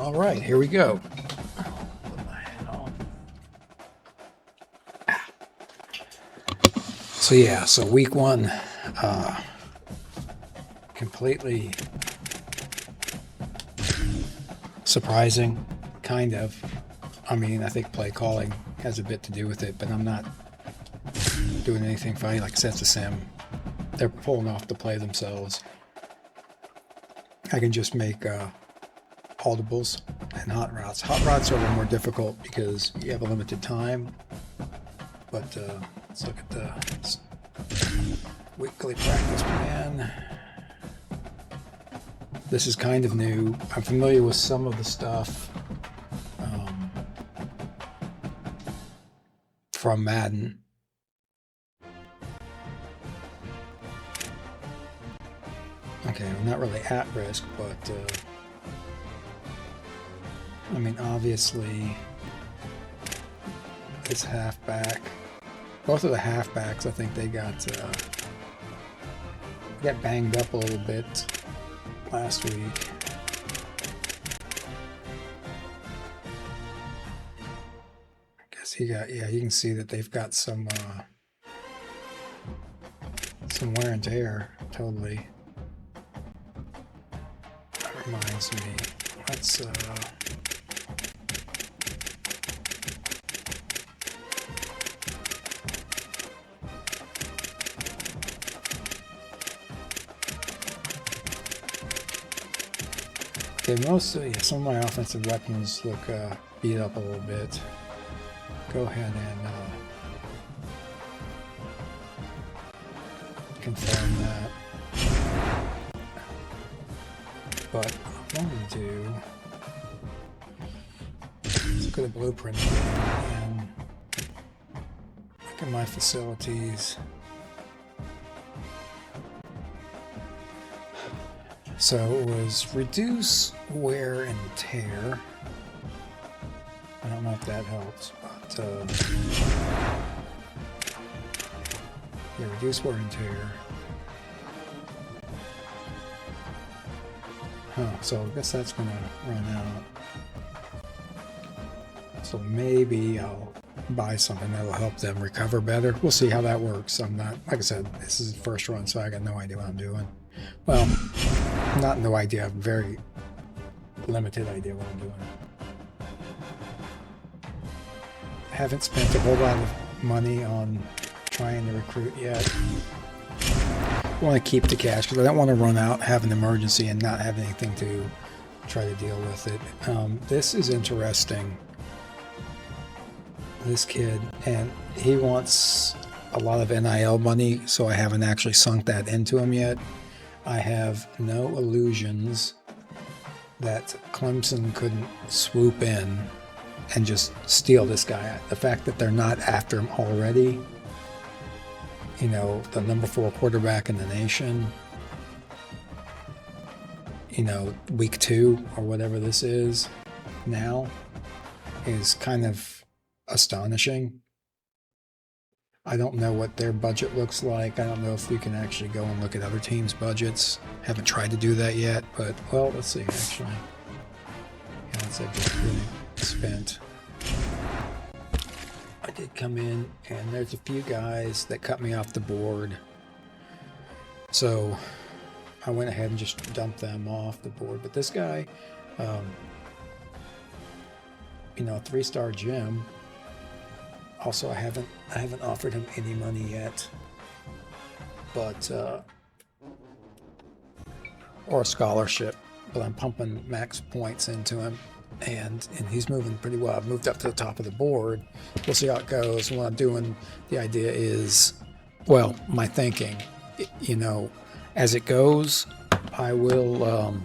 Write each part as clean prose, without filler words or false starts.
All right, here we go. Put my hat on. So yeah, so week one, completely surprising, kind of. I mean, I think play calling has a bit to do with it, but I'm not doing anything funny. Like I said, it's a sim. They're pulling off the play themselves. I can just make audibles and hot routes. Hot routes are a little more difficult because you have a limited time. But let's look at the weekly practice plan. This is kind of new. I'm familiar with some of the stuff from Madden. Okay, I'm not really at risk, but I mean, obviously, this halfback, both of the halfbacks, I think they got banged up a little bit last week. I guess he got, yeah, you can see that they've got some wear and tear, totally. That reminds me, let's okay, some of my offensive weapons look beat up a little bit. Go ahead and confirm that. But I'm going to do, let's look at the blueprint and look at my facilities. So it was reduce wear and tear. I don't know if that helps, but yeah, reduce wear and tear. So I guess that's gonna run out. So maybe I'll buy something that'll help them recover better. We'll see how that works. I'm not, like I said, this is the first run, so I got no idea what I'm doing. Well, not no idea, I have very limited idea what I'm doing. I haven't spent a whole lot of money on trying to recruit yet. I want to keep the cash because I don't want to run out, have an emergency, and not have anything to try to deal with it. This is interesting. This kid, and he wants a lot of NIL money, so I haven't actually sunk that into him yet. I have no illusions that Clemson couldn't swoop in and just steal this guy. The fact that they're not after him already, you know, the number 4 quarterback in the nation, you know, week 2 or whatever this is now, is kind of astonishing. I don't know what their budget looks like. I don't know if we can actually go and look at other teams' budgets. Haven't tried to do that yet, but, well, let's see, actually. Yeah, let's say just really spent. I did come in, and there's a few guys that cut me off the board. So I went ahead and just dumped them off the board. But this guy, you know, 3-star gym. Also, I haven't offered him any money yet, but or a scholarship. But I'm pumping max points into him, and he's moving pretty well. I've moved up to the top of the board. We'll see how it goes. What I'm doing, the idea is, well, my thinking, you know, as it goes, I will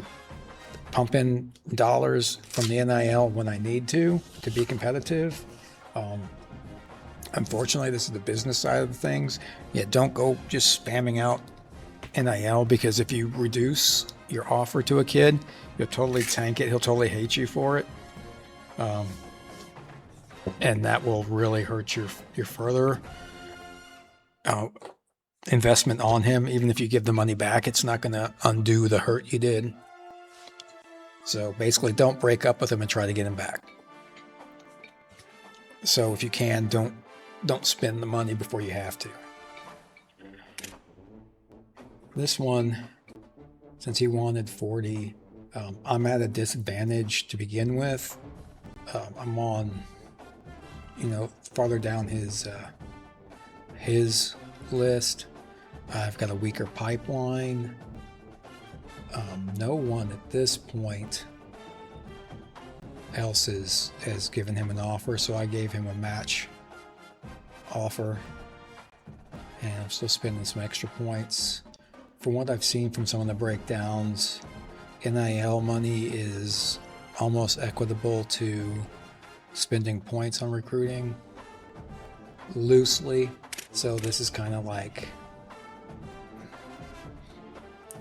pump in dollars from the NIL when I need to be competitive. Unfortunately, this is the business side of things. Yeah, don't go just spamming out NIL, because if you reduce your offer to a kid, you'll totally tank it. He'll totally hate you for it. And that will really hurt your further investment on him. Even if you give the money back, it's not going to undo the hurt you did. So basically, don't break up with him and try to get him back. So if you can, don't spend the money before you have to. This one, since he wanted 40, I'm at a disadvantage to begin with. I'm on, farther down his list. I've got a weaker pipeline. No one at this point else has given him an offer, so I gave him a match offer, and I'm still spending some extra points. From what I've seen from some of the breakdowns, NIL money is almost equitable to spending points on recruiting loosely. So this is kind of like,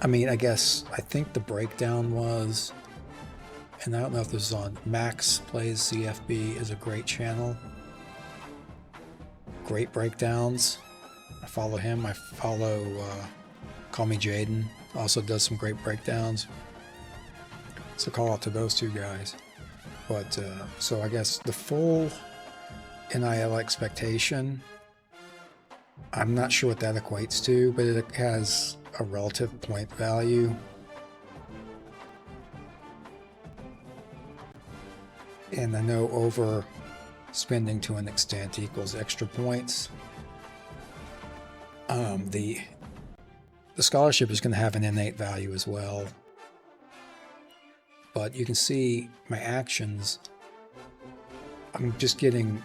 I think the breakdown was, and I don't know if this is on, Max Plays CFB is a great channel. Great breakdowns. I follow him. I follow Call Me Jaden. Also does some great breakdowns. So call out to those two guys. But so I guess the full NIL expectation, I'm not sure what that equates to, but it has a relative point value. And I know overspending to an extent equals extra points. The scholarship is going to have an innate value as well. But you can see my actions. I'm just getting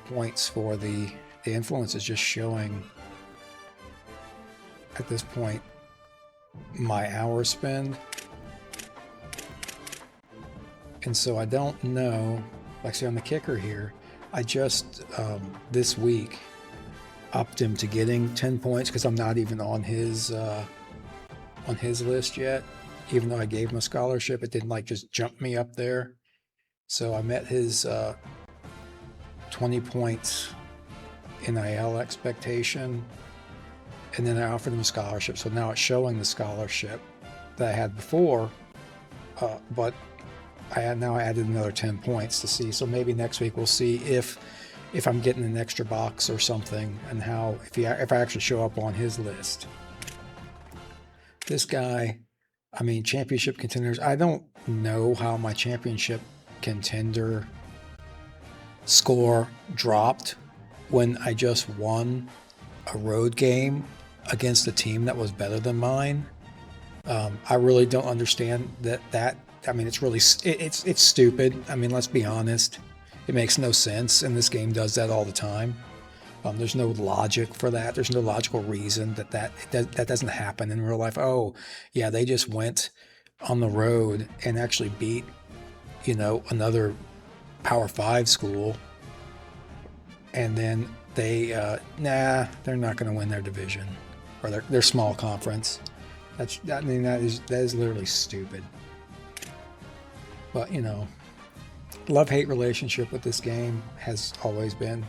points for the influence is just showing at this point my hour spend. And so I don't know, like say on the kicker here, I just this week upped him to getting 10 points because I'm not even on his list yet. Even though I gave him a scholarship, it didn't like just jump me up there. So I met his 20 points NIL expectation, and then I offered him a scholarship. So now it's showing the scholarship that I had before, but I now added another 10 points to see. So maybe next week we'll see if I'm getting an extra box or something, and how if I actually show up on his list. This guy, championship contenders. I don't know how my championship contender score dropped when I just won a road game against a team that was better than mine. I really don't understand that. It's really it's stupid. Let's be honest. It makes no sense, and this game does that all the time. There's no logic for that. There's no logical reason that doesn't happen in real life. Oh, yeah, they just went on the road and actually beat, another Power 5 school, and then they're not going to win their division or their small conference. That is literally stupid. But love-hate relationship with this game has always been.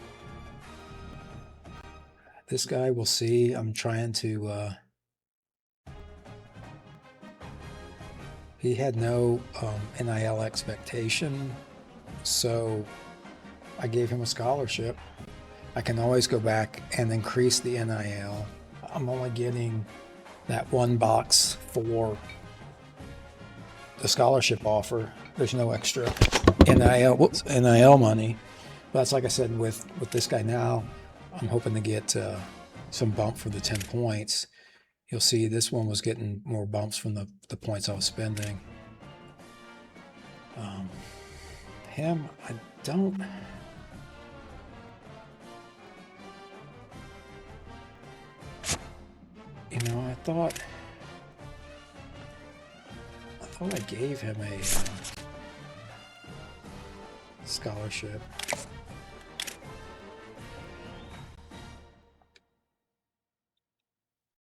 This guy, we'll see. I'm trying to. He had no NIL expectation, so I gave him a scholarship. I can always go back and increase the NIL. I'm only getting that one box for the scholarship offer. There's no extra NIL money. But that's like I said with this guy now. I'm hoping to get some bump for the 10 points. You'll see this one was getting more bumps from the points I was spending. Him, I don't. I thought I gave him a scholarship.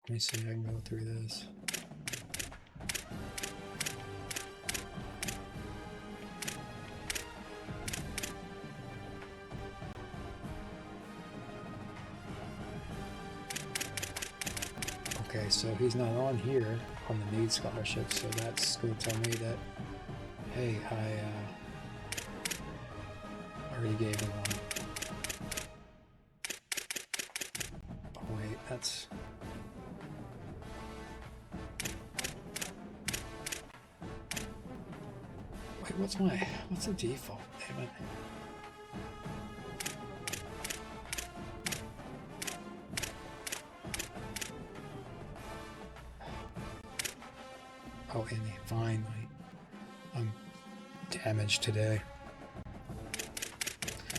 Let me see if I can go through this. Okay, so he's not on here on the need scholarship, so that's going to tell me that Hey, I already gave him one. Oh wait, that's... Wait, what's the default? Damn it. Oh, and finally. I'm damaged today.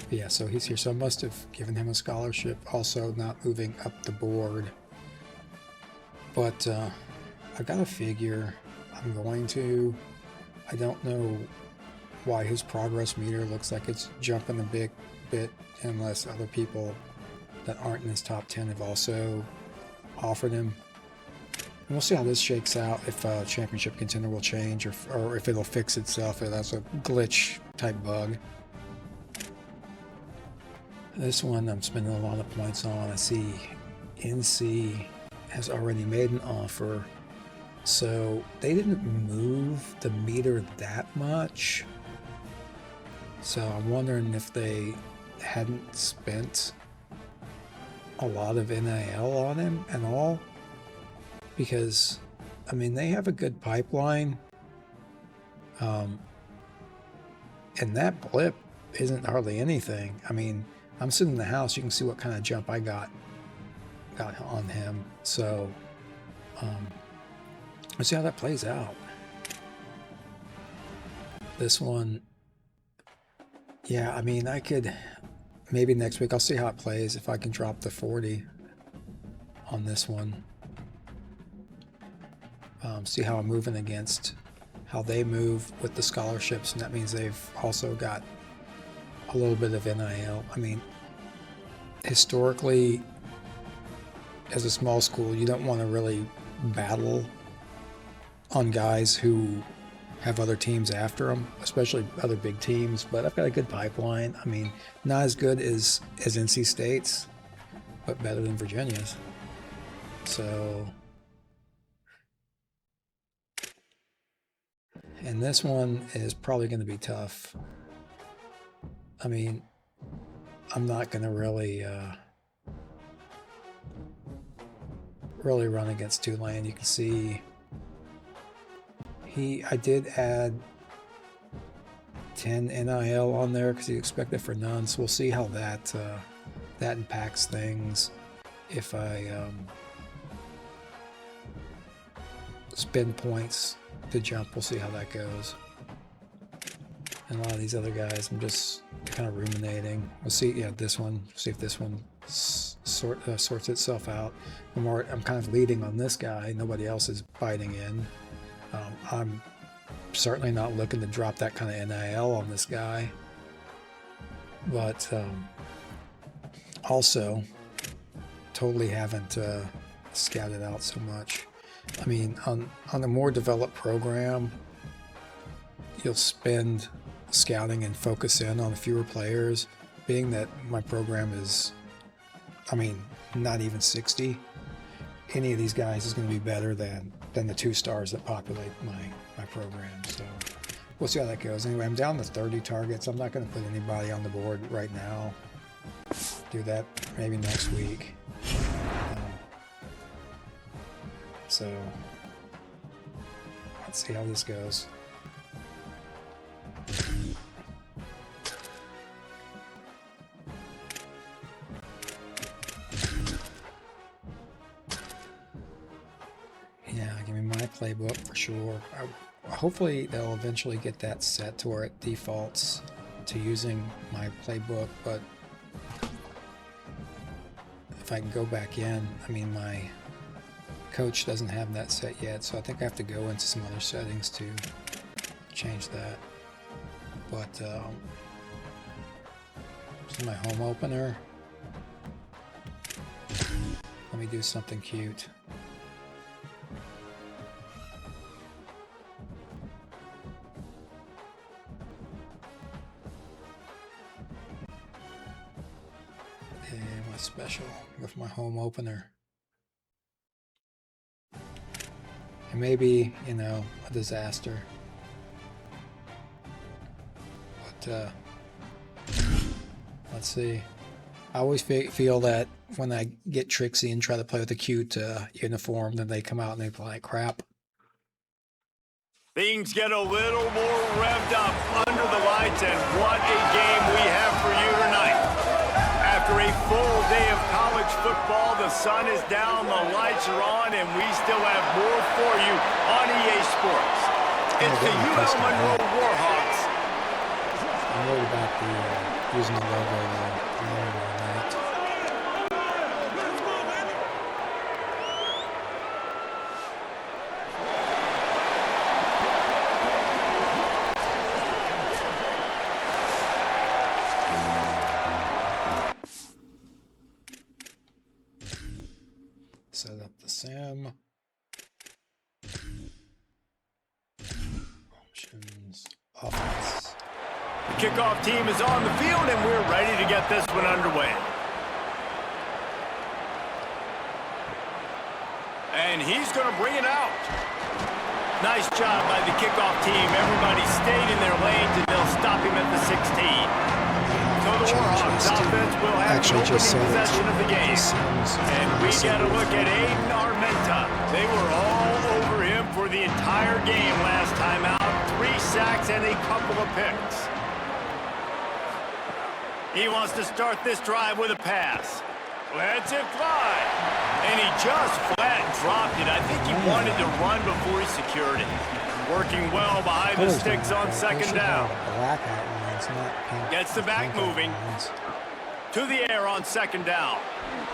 But yeah, so he's here. So I must have given him a scholarship. Also not moving up the board. But I gotta figure I'm going to... I don't know why his progress meter looks like it's jumping a big bit unless other people that aren't in his top 10 have also offered him. And we'll see how this shakes out, if championship contender will change or if it'll fix itself, if that's a glitch type bug. This one I'm spending a lot of points on. I see NC has already made an offer. So they didn't move the meter that much. So I'm wondering if they hadn't spent a lot of NIL on him and all. Because, I mean, they have a good pipeline. And that blip isn't hardly anything. I mean, I'm sitting in the house. You can see what kind of jump I got on him. So, let's see how that plays out. This one, yeah, I mean, I could, maybe next week, I'll see how it plays, if I can drop the 40 on this one. See how I'm moving against how they move with the scholarships, and that means they've also got a little bit of NIL. I mean, historically, as a small school, you don't want to really battle on guys who have other teams after them, especially other big teams, but I've got a good pipeline. I mean, not as good as NC State's, but better than Virginia's. So, and this one is probably going to be tough. I mean, I'm not going to really run against Tulane. You can see I did add 10 NIL on there because he expected for none. So we'll see how that impacts things. If I spend points to jump, we'll see how that goes. And a lot of these other guys, I'm just kind of ruminating. We'll see. Yeah, this one. See if this one sorts itself out. I'm kind of leading on this guy. Nobody else is biting in. I'm certainly not looking to drop that kind of NIL on this guy, but also totally haven't scouted out so much. I mean, on a more developed program, you'll spend scouting and focus in on fewer players. Being that my program is, I mean, not even 60, any of these guys is going to be better than the 2 stars that populate my program. So we'll see how that goes. Anyway, I'm down to 30 targets. I'm not going to put anybody on the board right now. Do that maybe next week. So let's see how this goes. Yeah, give me my playbook for sure. Hopefully they'll eventually get that set to where it defaults to using my playbook, but if I can go back in, I mean, my coach doesn't have that set yet, so I think I have to go into some other settings to change that. But this is my home opener. Let me do something cute. And what's special with my home opener? It may be, you know, a disaster. let's see. I always feel that when I get tricksy and try to play with a cute uniform, then they come out and they play like crap. Things get a little more revved up under the lights, and what a game we have for you tonight. After a full day of college football, the sun is down, the lights are on, and we still have more for you on EA Sports. It's the UL Monroe Warhawks. I'm worried about the using the logo though. Set up the SIM. Options. Offense. The kickoff team is on the field, and we're ready to get this one underway. And he's going to bring it out. Nice job by the kickoff team. Everybody stayed in their lanes, and they'll stop him at the 16. So the Warhawks offense will have the opening possession of the game. And we got a look at Aiden Armenta. They were all over him for the entire game last time out. 3 sacks and a couple of picks. He wants to start this drive with a pass. Lets it fly. And he just flat dropped it. I think he wanted to run before he secured it. Working well behind the sticks on second down. Gets the back moving. To the air on second down.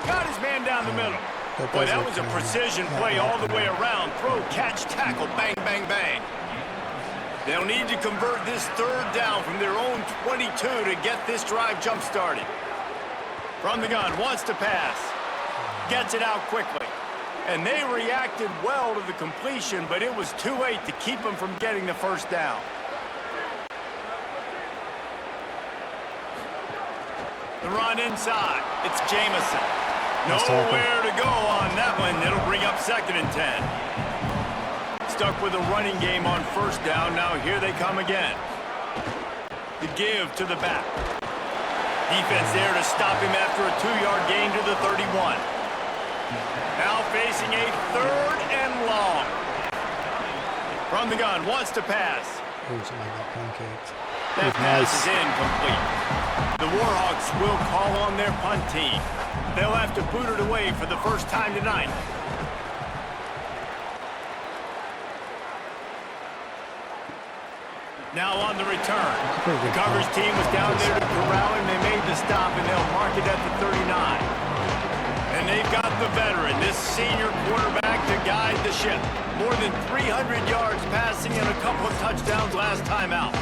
Got his man down the middle. Boy, that was a precision play all the way around. Throw, catch, tackle, bang, bang, bang. They'll need to convert this third down from their own 22 to get this drive jump-started. From the gun, wants to pass. Gets it out quickly. And they reacted well to the completion, but it was too late to keep them from getting the first down. The run inside. It's Jamison. Nowhere to go on that one. It'll bring up 2nd and 10. Stuck with a running game on first down. Now here they come again. The give to the back. Defense there to stop him after a 2-yard gain to the 31. Now facing a 3rd and long. From the gun, wants to pass. That pass is incomplete. The Warhawks will call on their punt team. They'll have to boot it away for the first time tonight. Now on the return. The coverage team was down there to corral him. They made the stop, and they'll mark it at the 39. And they've got the veteran, this senior quarterback, to guide the ship. More than 300 yards passing and a couple of touchdowns last time out.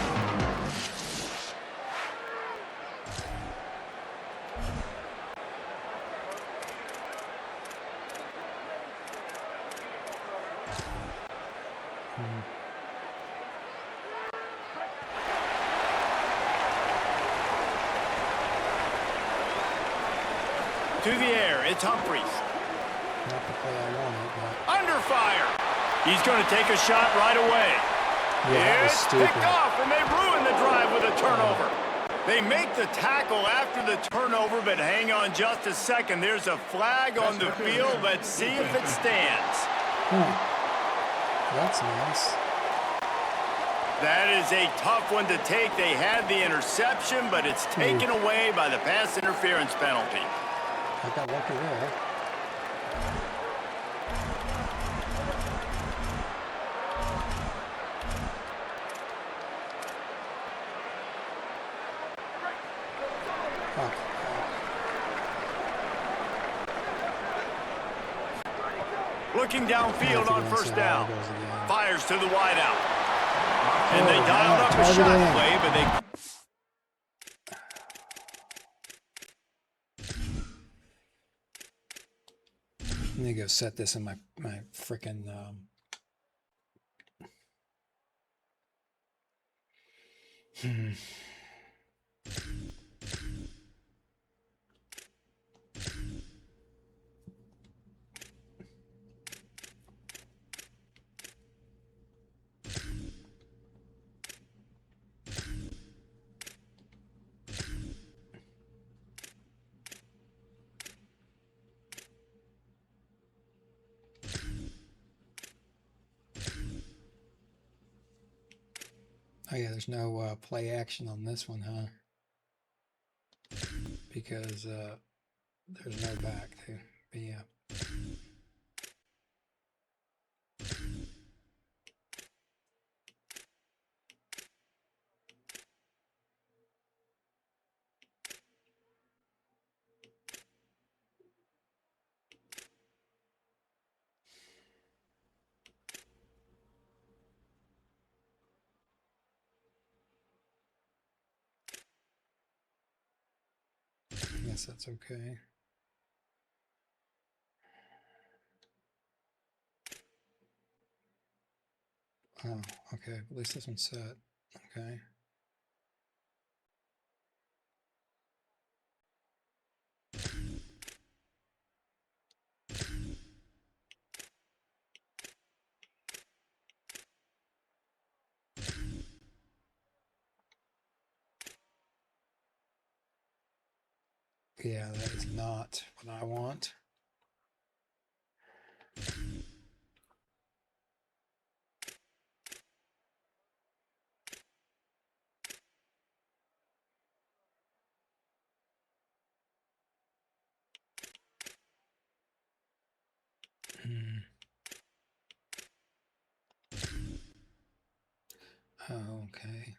To the air, it's Humphries. Not the play I wanted, but... Under fire. He's going to take a shot right away. Yeah, it's picked off, and they ruin the drive with a turnover. They make the tackle after the turnover, but hang on just a second. There's a flag on the field. Let's see if it stands. That's nice. That is a tough one to take. They had the interception, but it's taken away by the pass interference penalty. I got lucky there. Looking downfield on first down. Fires to the wideout. And they dialed up a shot play, but they... I'm gonna go set this in my frickin' Oh yeah, there's no play action on this one, huh? Because there's no back to. But yeah. I guess that's okay. Oh, okay. At least this one's set. Okay. Yeah, that is not what I want. Oh, okay.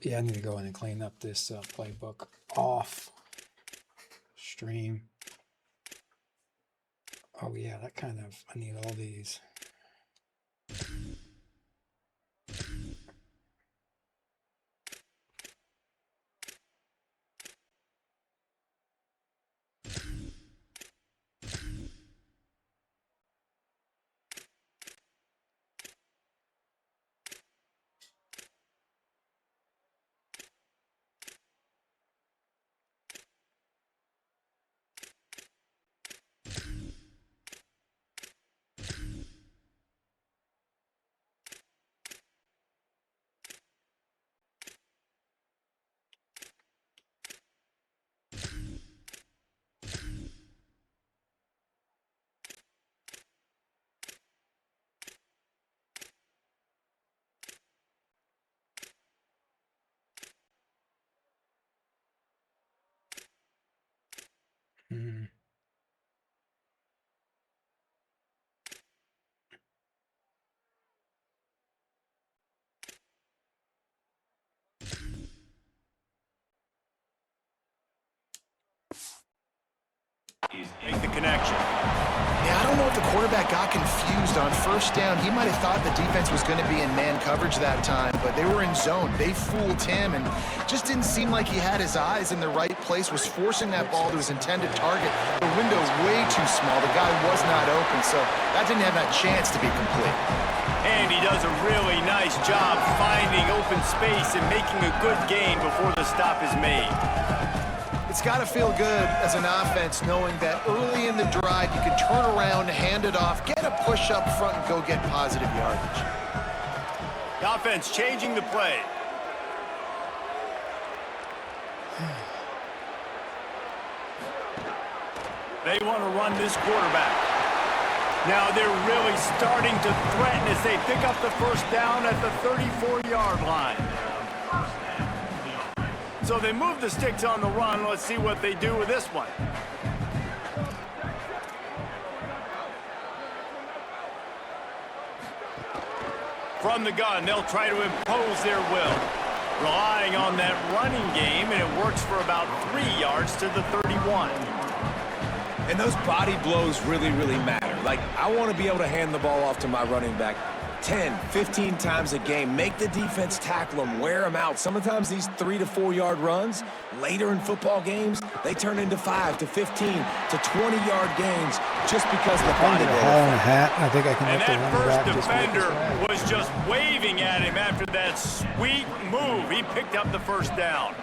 Yeah, I need to go in and clean up this playbook off stream. Oh yeah, that kind of, I need all these. Hmm. Make the connection. Yeah, I don't know if the quarterback got confused on first down. He might have thought the defense was going to be in man coverage that time, but they were in zone. They fooled him and just didn't seem like he had his eyes in the right place, was forcing that ball to his intended target. The window's way too small. The guy was not open, so that didn't have that chance to be complete. And he does a really nice job finding open space and making a good gain before the stop is made. It's got to feel good as an offense knowing that early in the drive you can turn around, hand it off, get a push up front, and go get positive yardage. The offense changing the play. They want to run this quarterback. Now they're really starting to threaten as they pick up the first down at the 34-yard line. So they move the sticks on the run. Let's see what they do with this one. From the gun, they'll try to impose their will. Relying on that running game, and it works for about 3 yards to the 31. And those body blows really, really matter. Like, I want to be able to hand the ball off to my running back 10, 15 times a game. Make the defense tackle them, wear them out. Sometimes these 3 to 4 yard runs, later in football games, they turn into 5 to 15 to 20-yard gains just because of the body a hole in a hat. I think I can And hit the that running first back just with his defender leg. was just waving at him after that sweet move. He picked up the first down.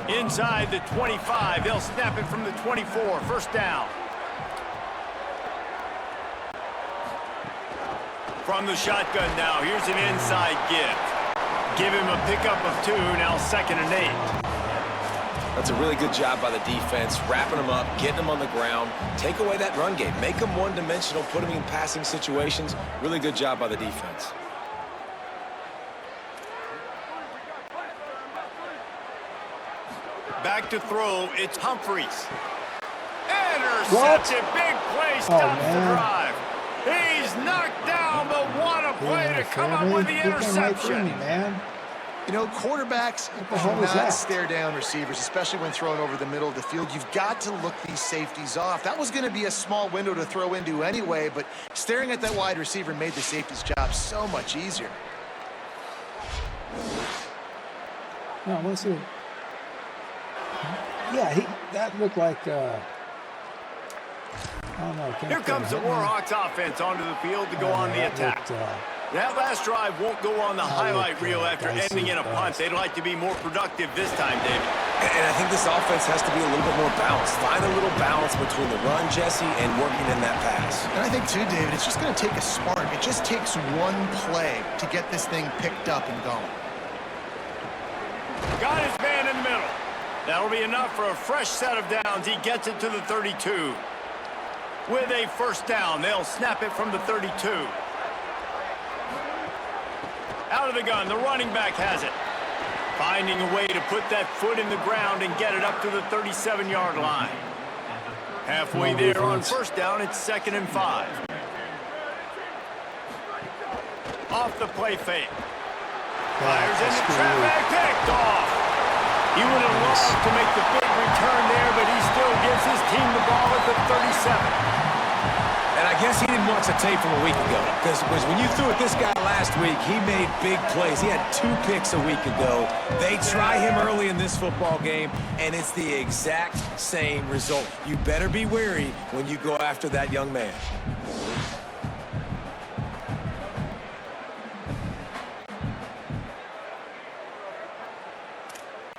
Inside the 25, they'll snap it from the 24. First down. From the shotgun now, here's an inside give. Give him a pickup of 2, now 2nd and 8. That's a really good job by the defense, wrapping them up, getting them on the ground, take away that run game, make them one-dimensional, put them in passing situations. Really good job by the defense. Back to throw, it's Humphreys. Intercepted, big play, stops the drive. He's knocked down, but what a play to come up with the interception. Man. You know, quarterbacks the hell do was not that? stare down receivers, especially when thrown over the middle of the field. You've got to look these safeties off. That was going to be a small window to throw into anyway, but staring at that wide receiver made the safety's job so much easier. No, I want to see. Yeah, that looked like. I don't know. Here comes the Warhawks offense onto the field to go on the attack. That last drive won't go on the highlight reel after ending in a punt. They'd like to be more productive this time, David. And I think this offense has to be a little bit more balanced. Find a little balance between the run, Jesse, and working in that pass. And I think, too, David, it's just going to take a spark. It just takes one play to get this thing picked up and going. Got his man in the middle. That'll be enough for a fresh set of downs. He gets it to the 32. With a first down, they'll snap it from the 32. Out of the gun, the running back has it. Finding a way to put that foot in the ground and get it up to the 37-yard line. Halfway there on first down, it's 2nd and 5. Off the play fake. Fires into traffic, picked off. He would have loved to make the big return there, but he still gives his team the ball at the 37. And I guess he didn't watch the tape from a week ago, because when you threw at this guy last week, he made big plays. He had 2 picks a week ago. They try him early in this football game, and it's the exact same result. You better be wary when you go after that young man.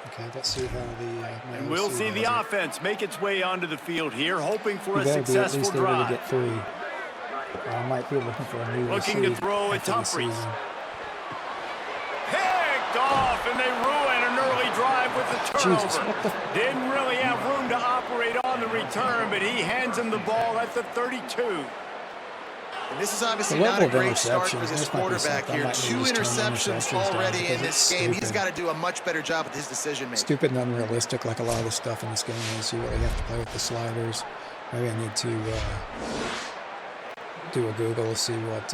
Okay, let's see how the. And we'll see the offense make its way onto the field here, hoping for a be at successful least able to drive. get 3. I might be looking for a new Looking to receive throw, after it's the Humphreys. season. Picked off, and they ruin an early drive with the turnover. Jesus, what the? Didn't really have room to operate on the return, but he hands him the ball at the 32. And this is obviously The not a level of great start for interceptions, this this might be quarterback something I here. might 2 need to just turn interceptions interceptions down already in because this it's game. He's stupid. got to do a much better job with his decision-making. Stupid and unrealistic, like a lot of the stuff in this game is. You really have to play with the sliders. Maybe I need to do a Google to see what.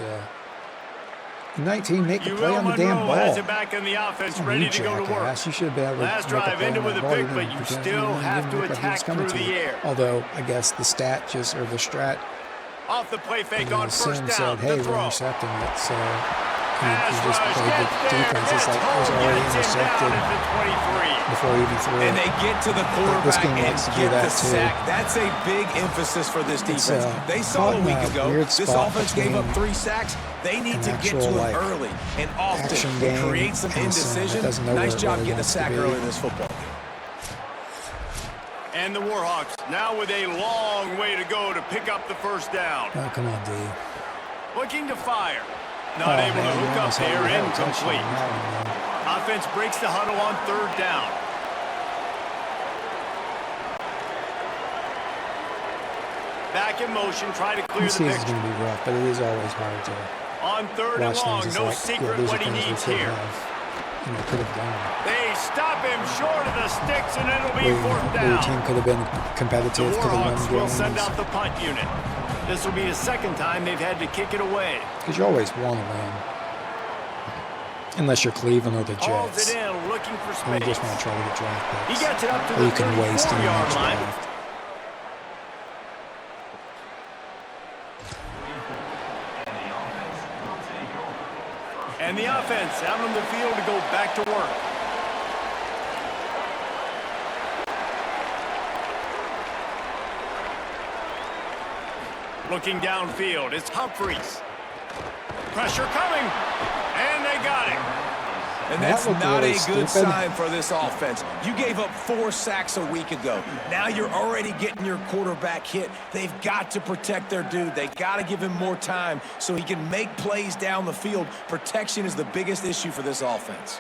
19, make the play on the damn Monroe ball. has it back in the offense, ready to go to work. Jackass. You should be able to Last make a drive play into on with that a ball. pick, You but didn't you pretend- still didn't have look to like he was attack coming through to the you. air. Although, I guess the stat just, or the strat, Off the play fake on Sim first said, down, hey, the we're throw. intercepting it. So he Pass just rush, played gets the there, defense. It's gets like it was home, already gets him intercepted down at the 23. before he even threw And it. they get to the This quarterback game and likes to do get that the too. sack. That's a big emphasis for this It's, defense. They saw caught a week in a ago, weird this spot offense gave up between 3 sacks. They need an to get actual, to like, it early and often action and game create some and some that indecision. doesn't know Nice where it job really getting a wants to sack be. early in this football game. And the Warhawks now with a long way to go to pick up the first down. Oh, come on, D. Looking to fire. Not able to hook up there, incomplete. Offense breaks the huddle on third down. Back in motion, try to clear This the season's picture. going to be rough, but it is always hard to On third and watch long, things. It's no like, secret these what are he things we needs could here. have, could have done. They stop him short of the sticks, and it'll be fourth The down. team could have been The competitive, could have Warhawks won will send games. out the punt unit. This will be the second time they've had to kick it away. Because you always want to win. Unless you're Cleveland or the Hauls Jets. it in, looking for And you just space. want to try to get draft He picks. gets it up to Or the you can waste in the 34-yard next line. draft. And the offense out on the field to go back to work. Looking downfield, it's Humphries. Pressure coming, and they got it. And that's not really a good stupid. sign for this offense. You gave up 4 sacks a week ago. Now you're already getting your quarterback hit. They've got to protect their dude. They got to give him more time so he can make plays down the field. Protection is the biggest issue for this offense.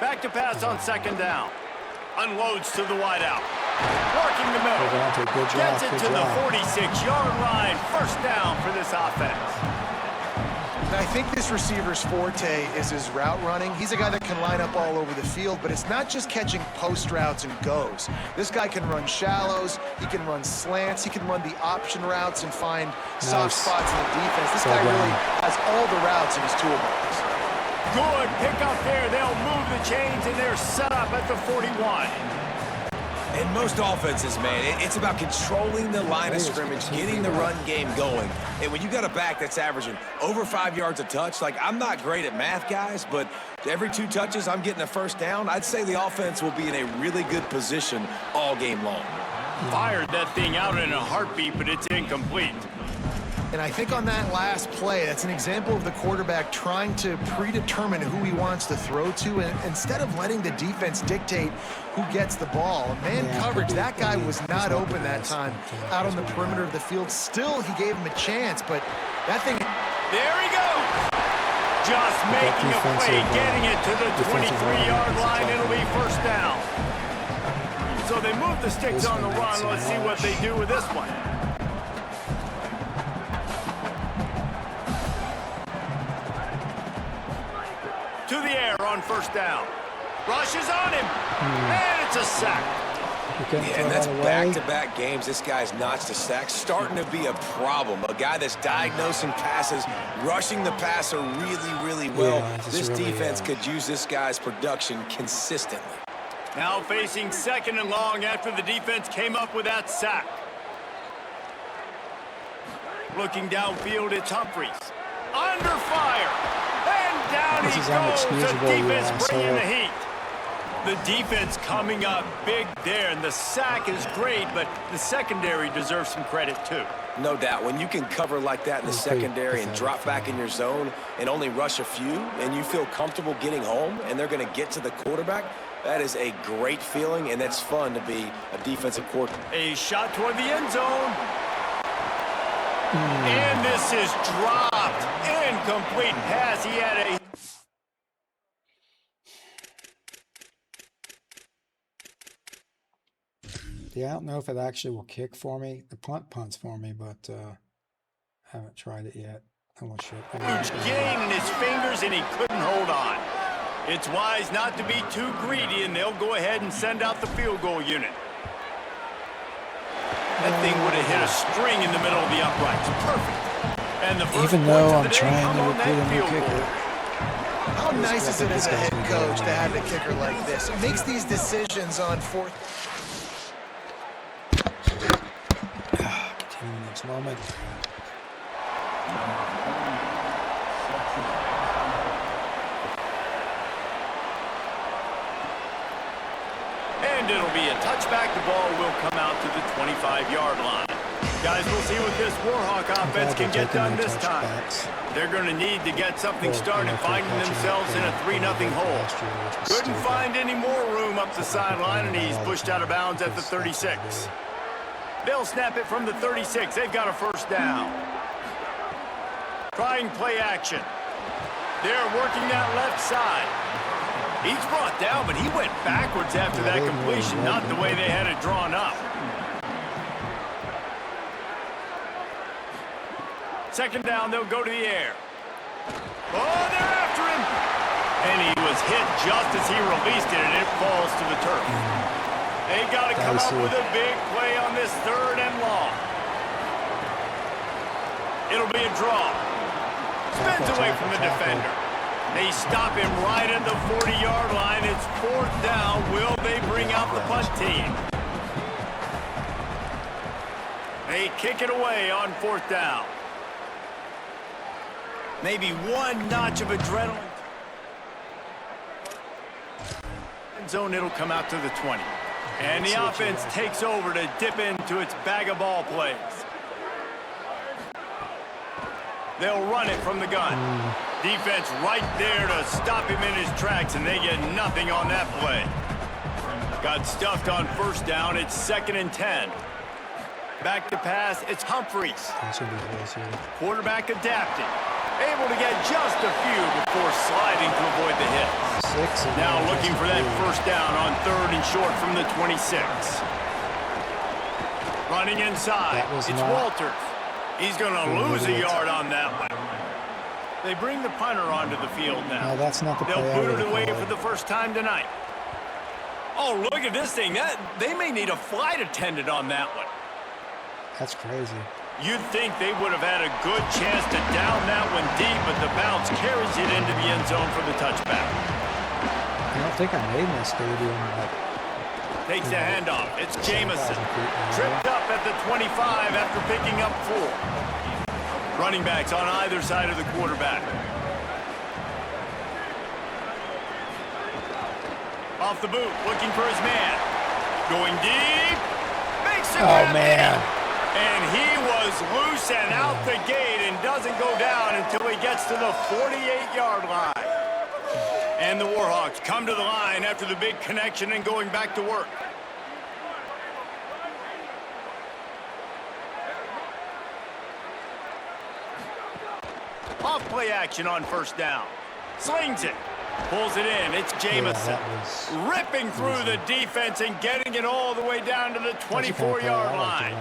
Back to pass on second down. Unloads to the wideout. Working the middle. Good job, Gets it good to the job. 46-yard line. First down for this offense. I think this receiver's forte is his route running. He's a guy that can line up all over the field, but it's not just catching post routes and goes. This guy can run shallows, he can run slants, he can run the option routes and find soft spots in the defense. This guy really has all the routes in his toolbox. Good pick up there. They'll move the chains, and they're set up at the 41. In most offenses, man, it's about controlling the line of scrimmage, getting the run game going. And when you got a back that's averaging over 5 yards a touch, like, I'm not great at math, guys, but every 2 touches, I'm getting a first down. I'd say the offense will be in a really good position all game long. Fired that thing out in a heartbeat, but it's incomplete. And I think on that last play, that's an example of the quarterback trying to predetermine who he wants to throw to, and instead of letting the defense dictate who gets the ball. Man coverage, that guy was not open that time out on the perimeter of the field. Still, he gave him a chance, but that thing... There he goes. Just making a play, getting it to the 23-yard line. It'll be first down. So they move the sticks on the run. Let's see what they do with this one. To the air on first down. Rushes on him. And it's a sack. Yeah, and that's back-to-back games. This guy's notched a sack. Starting to be a problem. A guy that's diagnosing passes, rushing the passer really, really well. This defense could use this guy's production consistently. Now facing second and long after the defense came up with that sack. Looking downfield, it's Humphries. Under fire. And down he goes. The defense bringing the heat. The defense coming up big there, and the sack is great, but the secondary deserves some credit too. No doubt. When you can cover like that in the secondary and drop back in your zone and only rush a few, and you feel comfortable getting home, and they're going to get to the quarterback, that is a great feeling, and it's fun to be a defensive coordinator. A shot toward the end zone. And this is dropped. Incomplete pass. He had a... Yeah, I don't know if it actually will kick for me. The punts for me, but I haven't tried it yet. I won't shoot. Huge gain in his fingers, and he couldn't hold on. It's wise not to be too greedy, and they'll go ahead and send out the field goal unit. That thing would have hit a string in the middle of the uprights. Perfect. And the first even though I'm points of the day trying come to on recruit that a new field goal. kicker. How nice is it as a head coach to have a kicker like this? It makes these decisions on fourth. Continue next moment. And it'll be a touchback. The ball will come out to the 25-yard line. Guys, we'll see what this Warhawk offense can get done this time. They're going to need to get something started, finding themselves in a 3-0 hole. Couldn't find any more room up the sideline, and he's pushed out of bounds at the 36. They'll snap it from the 36. They've got a first down. Trying play action. They're working that left side. He's brought down, but he went backwards after that completion, not the way they had it drawn up. Second down, they'll go to the air. Oh, they're after him. And he was hit just as he released it, and it falls to the turf. They got to come up with a big play on this third and long. It'll be a draw. Spins away from the defender. They stop him right at the 40-yard line. It's fourth down. Will they bring out the punt team? They kick it away on fourth down. Maybe one notch of adrenaline. End zone, it'll come out to the 20. And the offense takes over to dip into its bag of ball plays. They'll run it from the gun. Defense right there to stop him in his tracks, and they get nothing on that play. Got stuffed on first down. It's 2nd and 10. Back to pass. It's Humphreys. Quarterback adapting. Able to get just a few before sliding to avoid the hit. Now looking for that first down on 3rd and short from the 26. Running inside. It's Walters. He's going to lose a yard on that one. They bring the punter onto the field now. No, that's not the play. They'll boot it away for the first time tonight. Oh, look at this thing. They may need a flight attendant on that one. That's crazy. You'd think they would have had a good chance to down that one deep, but the bounce carries it into the end zone for the touchback. I don't think I made my stadium. Takes the handoff. It's Jamison. Tripped up at the 25 after picking up 4. Running backs on either side of the quarterback. Off the boot, looking for his man. Going deep. Makes it. Oh, man. And he was loose and out the gate and doesn't go down until he gets to the 48-yard line. And the Warhawks come to the line after the big connection and going back to work. Off play action on first down. Slings it. Pulls it in. It's Jamison. Ripping through the defense and getting it all the way down to the 24-yard line.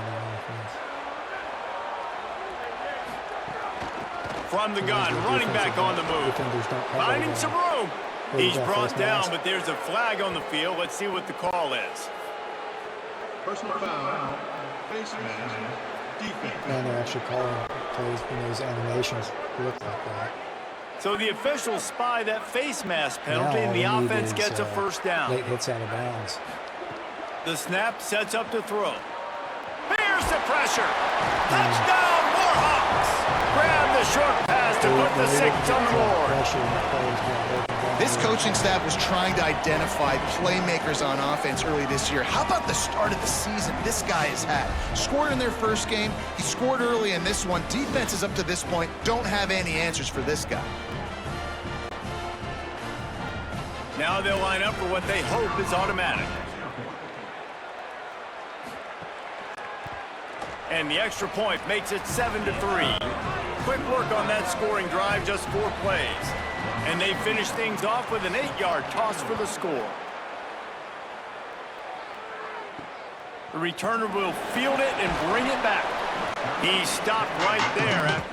From the gun, running back on the move. Finding some room. He's brought down, but there's a flag on the field. Let's see what the call is. Personal foul, face mask, defense. And they're actually calling plays when those animations look like that. So the officials spy that face mask penalty, and the offense gets a first down. Late hits out of bounds. The snap sets up to throw. Here's the pressure. Touchdown, Warhawks! Grab the short pass to put the 6 on the board. This coaching staff was trying to identify playmakers on offense early this year. How about the start of the season this guy has had? Scored in their first game. He scored early in this one. Defenses up to this point don't have any answers for this guy. Now they'll line up for what they hope is automatic. And the extra point makes it 7-3. Quick work on that scoring drive, just 4 plays. And they finish things off with an 8-yard toss for the score. The returner will field it and bring it back. He stopped right there.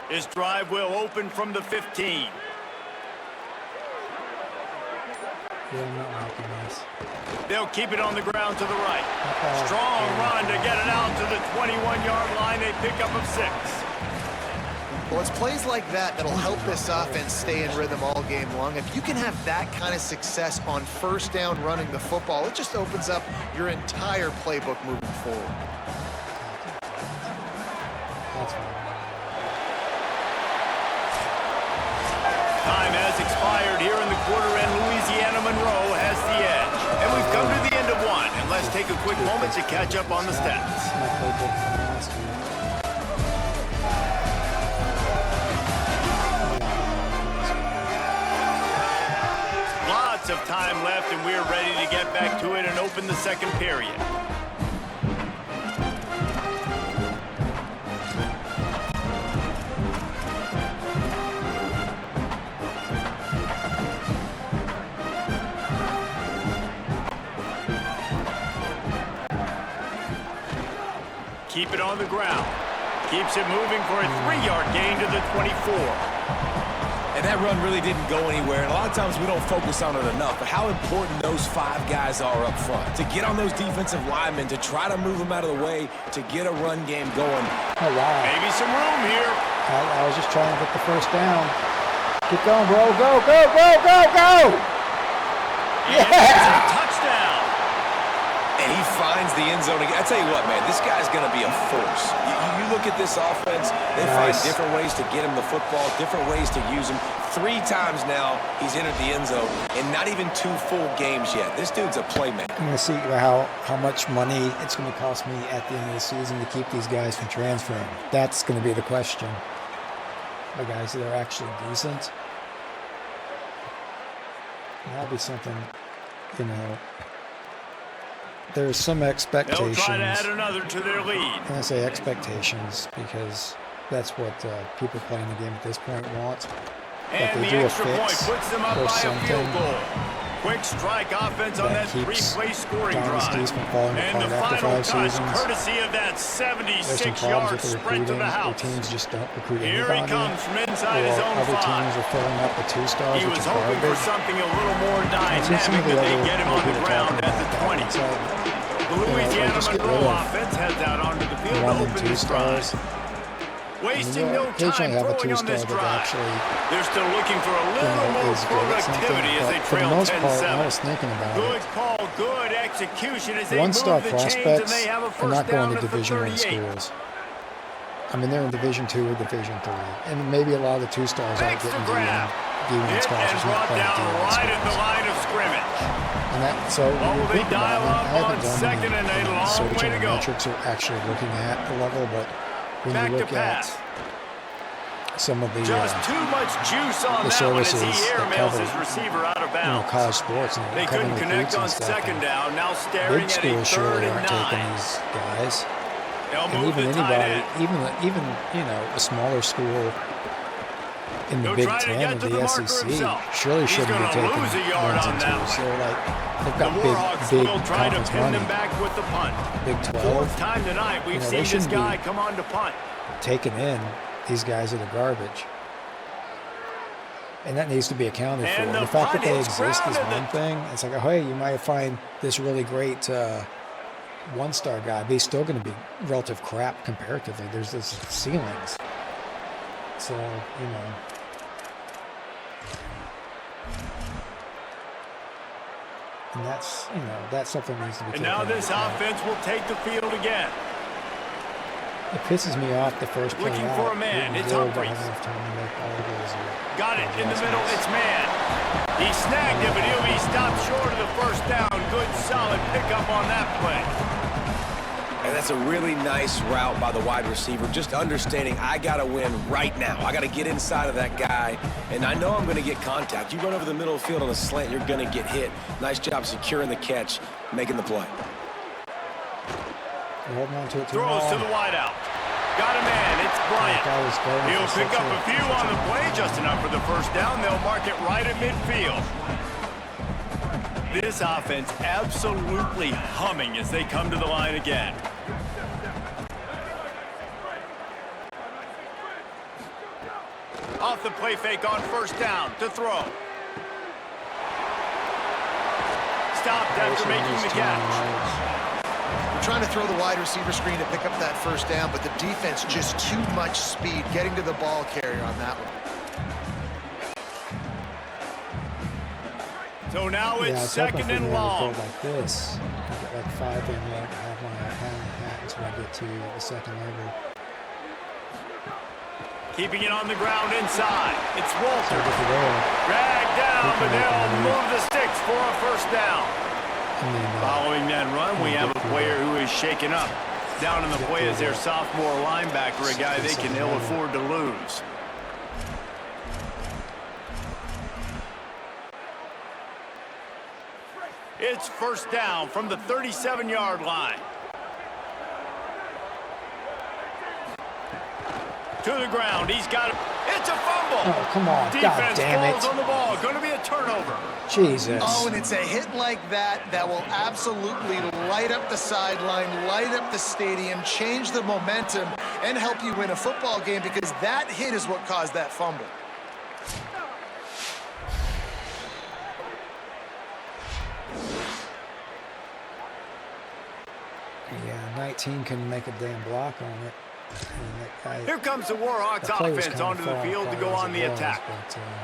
This drive will open from the 15. Yeah, I'm not liking this. They'll keep it on the ground to the right. Strong run to get it out to the 21-yard line. They pick up of 6. Well, it's plays like that that'll help this offense stay in rhythm all game long. If you can have that kind of success on first down running the football, it just opens up your entire playbook moving forward. That's fine. Time has expired here in the quarter, and Louisiana Monroe has the edge. And we've come to the end of one, and let's take a quick moment to catch up on the stats. My playbook from last week. Lots of time left, and we're ready to get back to it and open the second period. Keep it on the ground. Keeps it moving for a 3-yard gain to the 24. And And that run really didn't go anywhere. And a lot of times we don't focus on it enough. But how important those 5 guys are up front. To get on those defensive linemen, to try to move them out of the way, to get a run game going. Oh, wow. Maybe some room here. I was just trying to get the first down. Keep going, bro. Go, go, go, go, go! Yeah! Touchdown! And he finds the end zone again. I tell you what, man, this guy's going to be a force. You look at this offense, they find different ways to get him the football, different ways to use him. 3 times now he's entered the end zone, and not even 2 full games yet. This dude's a playmaker. I'm going to see how much money it's going to cost me at the end of the season to keep these guys from transferring. That's going to be the question. The guys that are actually decent. That'll be something, you know. There's some expectations. They'll try to add another to their lead. And I say expectations because that's what people playing the game at this point want. That And they the do a extra point fix puts them up or by a something field goal. Quick strike offense on that keeps 3-play scoring dynasties drive. from falling And the apart after final 5 touch, seasons. courtesy of that There's some 76-yard problems with the sprint to recruiting. the Where house. teams just don't recruit Here anybody. he comes from inside Or his own other 5. teams are filling up with 2 stars, He which was are hoping for garbage. something a little more I've seen some dynamic, of the but they other get him on the people ground talking at the about 20. that. It's like, The Louisiana just get rid Monroe of offense heads out onto the field to 1 and open 2 this drive. stars. Wasting And no you occasionally time have a throwing on 2-star this that drive. actually, They're still looking for a little more is good at something. productivity as But they for the trail most part, when I 10-7. was thinking about Good it, call, good execution as they move 1-star the chains and prospects they have a are first not down going at to the Division I 38. schools. I mean, they're in Division II or Division III. And maybe a lot of the 2-stars aren't Makes the getting grab. D1 Hit and scholarships, not brought playing down D1 right at the schools. line of scrimmage. And that, so What when you will they think about dial it, up I on haven't done second and a long search way to on the go? metrics or actually looking at the level, but when Back you to look at pass. some of the Just too much juice on the that one as he services that airmails cover, his receiver out of bounds. college sports and They covering couldn't connect recruits on and stuff, second and down. Now staring big at a schools third surely and aren't taking 9. these guys. They'll And move even the tight anybody, end. even you know, a smaller school in the He'll Big try to Ten get or to the the marker SEC himself. surely He's shouldn't be gonna taking lose a yard 1s on and that 2s. one. They're like they've The got Warhawks big will try to conference pin money. them back with the punt. Big 12 Fourth time tonight we've they seen this shouldn't be guy come on to punt. taking in these guys are the garbage. And that needs to be accounted And for. the The fact that punt they is exist is grounded. one thing. It's like, oh, hey, you might find this really great 1-star guy, but he's still going to be relative crap comparatively. There's this ceilings. So, you know. And that's, you know, that's something that needs to be And taken now into this account. offense will take the field again. It pisses me off the first play Looking out. for a man. It's Really don't Humphries. have enough time to make audible's or Got it in the middle. adjustments. It's man. He snagged it, but he'll be stopped short of the first down. Good, solid pickup on that play. And that's a really nice route by the wide receiver, just understanding I got to win right now. I got to get inside of that guy, and I know I'm going to get contact. You run over the middle of the field on a slant, you're going to get hit. Nice job securing the catch, making the play. They're holding on to it too Throws long. to the wideout. Got a man. It's Bryant. That was going He'll for pick such up a few on the play, just enough for the first down. They'll mark it right at midfield. This offense absolutely humming as they come to the line again. Off the play fake on first down to throw. Stopped after making the catch. Trying to throw the wide receiver screen to pick up that first down, but the defense just too much speed getting to the ball carrier on that one. So now Yeah, it's I was hoping second for and them to long. go like this. I get like 5 and like have my hand in the hat until I get to the second level. Keeping it on the ground inside. It's So Walter. I get to there. Dragged down, but Keep it they'll open. move the sticks for a first down. And then, Following that run, we have a player who is shaken up. Down in the play is their sophomore linebacker, a guy they can ill afford to lose. It's first down from the 37-yard line. To the ground, he's got it. It's a fumble. Oh, come on. God Defense damn falls it. on the ball. Going to be a turnover. Jesus. Oh, and it's a hit like that that will absolutely light up the sideline, light up the stadium, change the momentum, and help you win a football game because that hit is what caused that fumble. Yeah, 19 couldn't make a damn block on it. Here comes the Warhawks offense onto the field to go on the attack.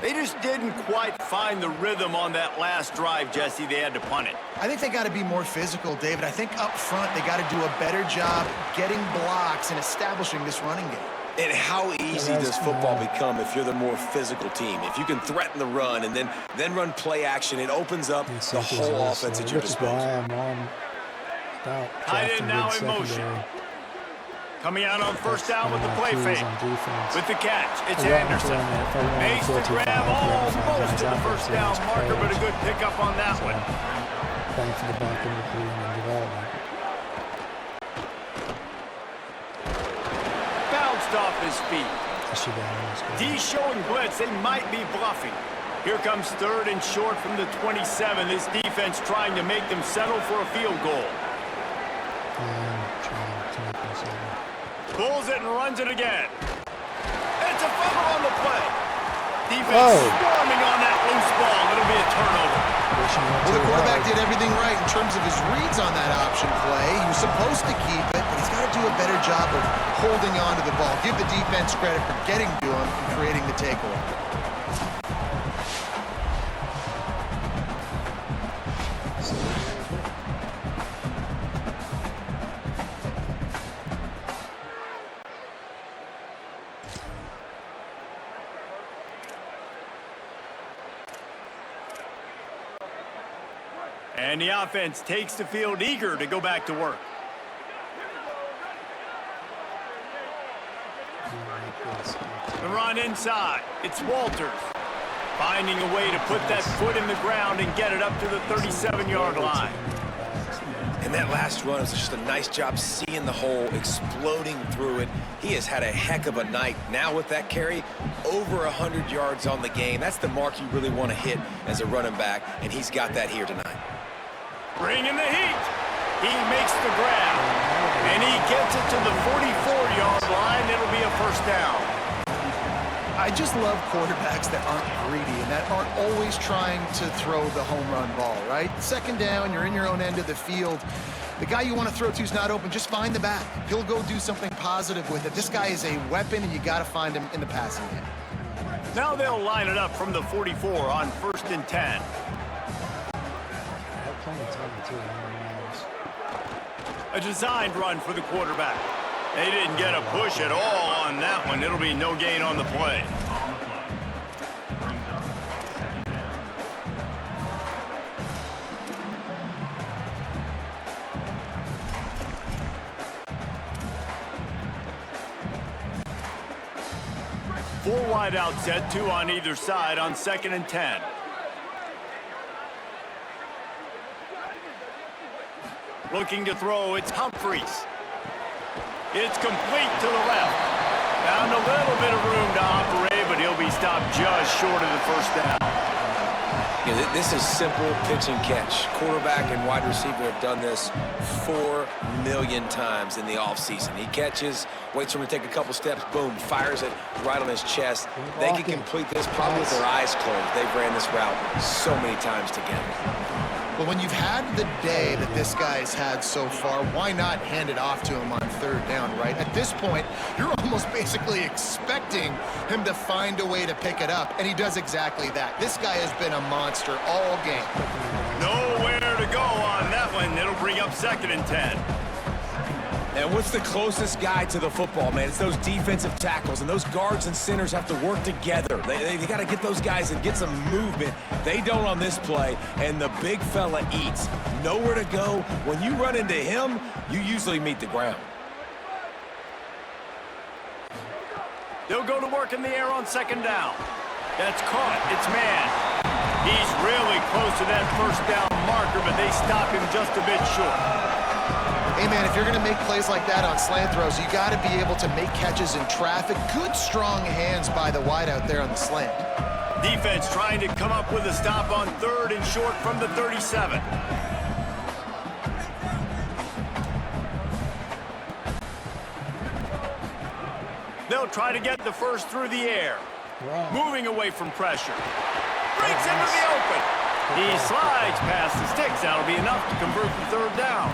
They just didn't quite find the rhythm on that last drive, Jesse. They had to punt it. I think they got to be more physical, David. I think up front they got to do a better job getting blocks and establishing this running game. And how easy does football become if you're the more physical team? If you can threaten the run and then run play action, it opens up the whole offense at your disposal. Tight end now in motion. Coming out on first down with the play fake. With the catch, it's Anderson. Makes the grab almost to the first down marker, but a good pickup on that one. Bang for the buck in recruiting and development. Bounced off his feet. D showing blitz, they might be bluffing. Here comes third and short from the 27. This defense trying to make them settle for a field goal. Pulls it and runs it again. It's a fumble on the play. Defense swarming on that loose ball. It'll be a turnover. Well, the quarterback did everything right in terms of his reads on that option play. He was supposed to keep it, but he's got to do a better job of holding on to the ball. Give the defense credit for getting to him and creating the takeaway. And the offense takes the field eager to go back to work. The run inside. It's Walters. Finding a way to put that foot in the ground and get it up to the 37-yard line. And that last run was just a nice job seeing the hole, exploding through it. He has had a heck of a night. Now with that carry, over 100 yards on the game. That's the mark you really want to hit as a running back, and he's got that here tonight. Bringing the heat. He makes the grab, and he gets it to the 44-yard line. It'll be a first down. I just love quarterbacks that aren't greedy and that aren't always trying to throw the home run ball, right? Second down, you're in your own end of the field. The guy you want to throw to is not open. Just find the back. He'll go do something positive with it. This guy is a weapon, and you got to find him in the passing game. Now they'll line it up from the 44 on 1st and 10. A designed run for the quarterback. They didn't get a push at all on that one. It'll be no gain on the play. Four wide out set, two on either side on 2nd and 10. Looking to throw, it's Humphreys. It's complete to the left. Found a little bit of room to operate, but he'll be stopped just short of the first down. Yeah, this is simple pitch and catch. Quarterback and wide receiver have done this 4 million times in the offseason. He catches, waits for him to take a couple steps, boom, fires it right on his chest. They can complete this probably with their eyes closed. They've ran this route so many times together. Well, when you've had the day that this guy's had so far, why not hand it off to him on 3rd down, right? At this point, you're almost basically expecting him to find a way to pick it up, and he does exactly that. This guy has been a monster all game. Nowhere to go on that one. It'll bring up 2nd and 10. And what's the closest guy to the football, man? It's those defensive tackles, and those guards and centers have to work together. They got to get those guys and get some movement. They don't on this play, and the big fella eats. Nowhere to go. When you run into him, you usually meet the ground. They'll go to work in the air on 2nd down. That's caught. It's man. He's really close to that first down marker, but they stop him just a bit short. Hey, man, if you're going to make plays like that on slant throws, you got to be able to make catches in traffic. Good, strong hands by the wide out there on the slant. Defense trying to come up with a stop on 3rd and short from the 37. They'll try to get the first through the air. Wow. Moving away from pressure. Breaks into the open. He slides past the sticks. That'll be enough to convert the 3rd down.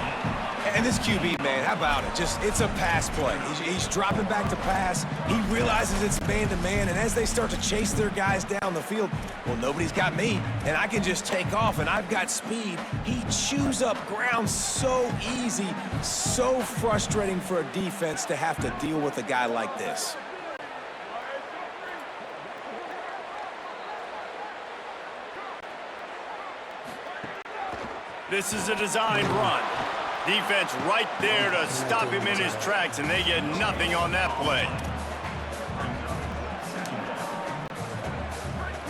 And this QB, man, how about it? Just, it's a pass play. He's dropping back to pass. He realizes it's man-to-man, and as they start to chase their guys down the field, well, nobody's got me, and I can just take off, and I've got speed. He chews up ground so easy, so frustrating for a defense to have to deal with a guy like this. This is a designed run. Defense right there to stop him in his tracks, and they get nothing on that play.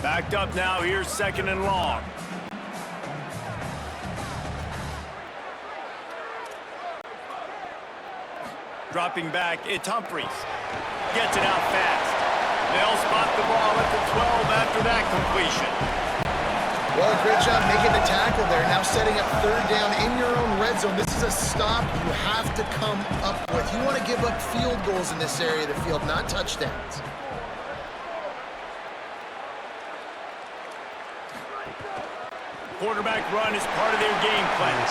Backed up now, here's 2nd and long. Dropping back, it's Humphries. Gets it out fast. They'll spot the ball at the 12 after that completion. Well, great job making the tackle there. Now setting up 3rd down in your own red zone. This is a stop you have to come up with. You want to give up field goals in this area of the field, not touchdowns. Quarterback run is part of their game plan.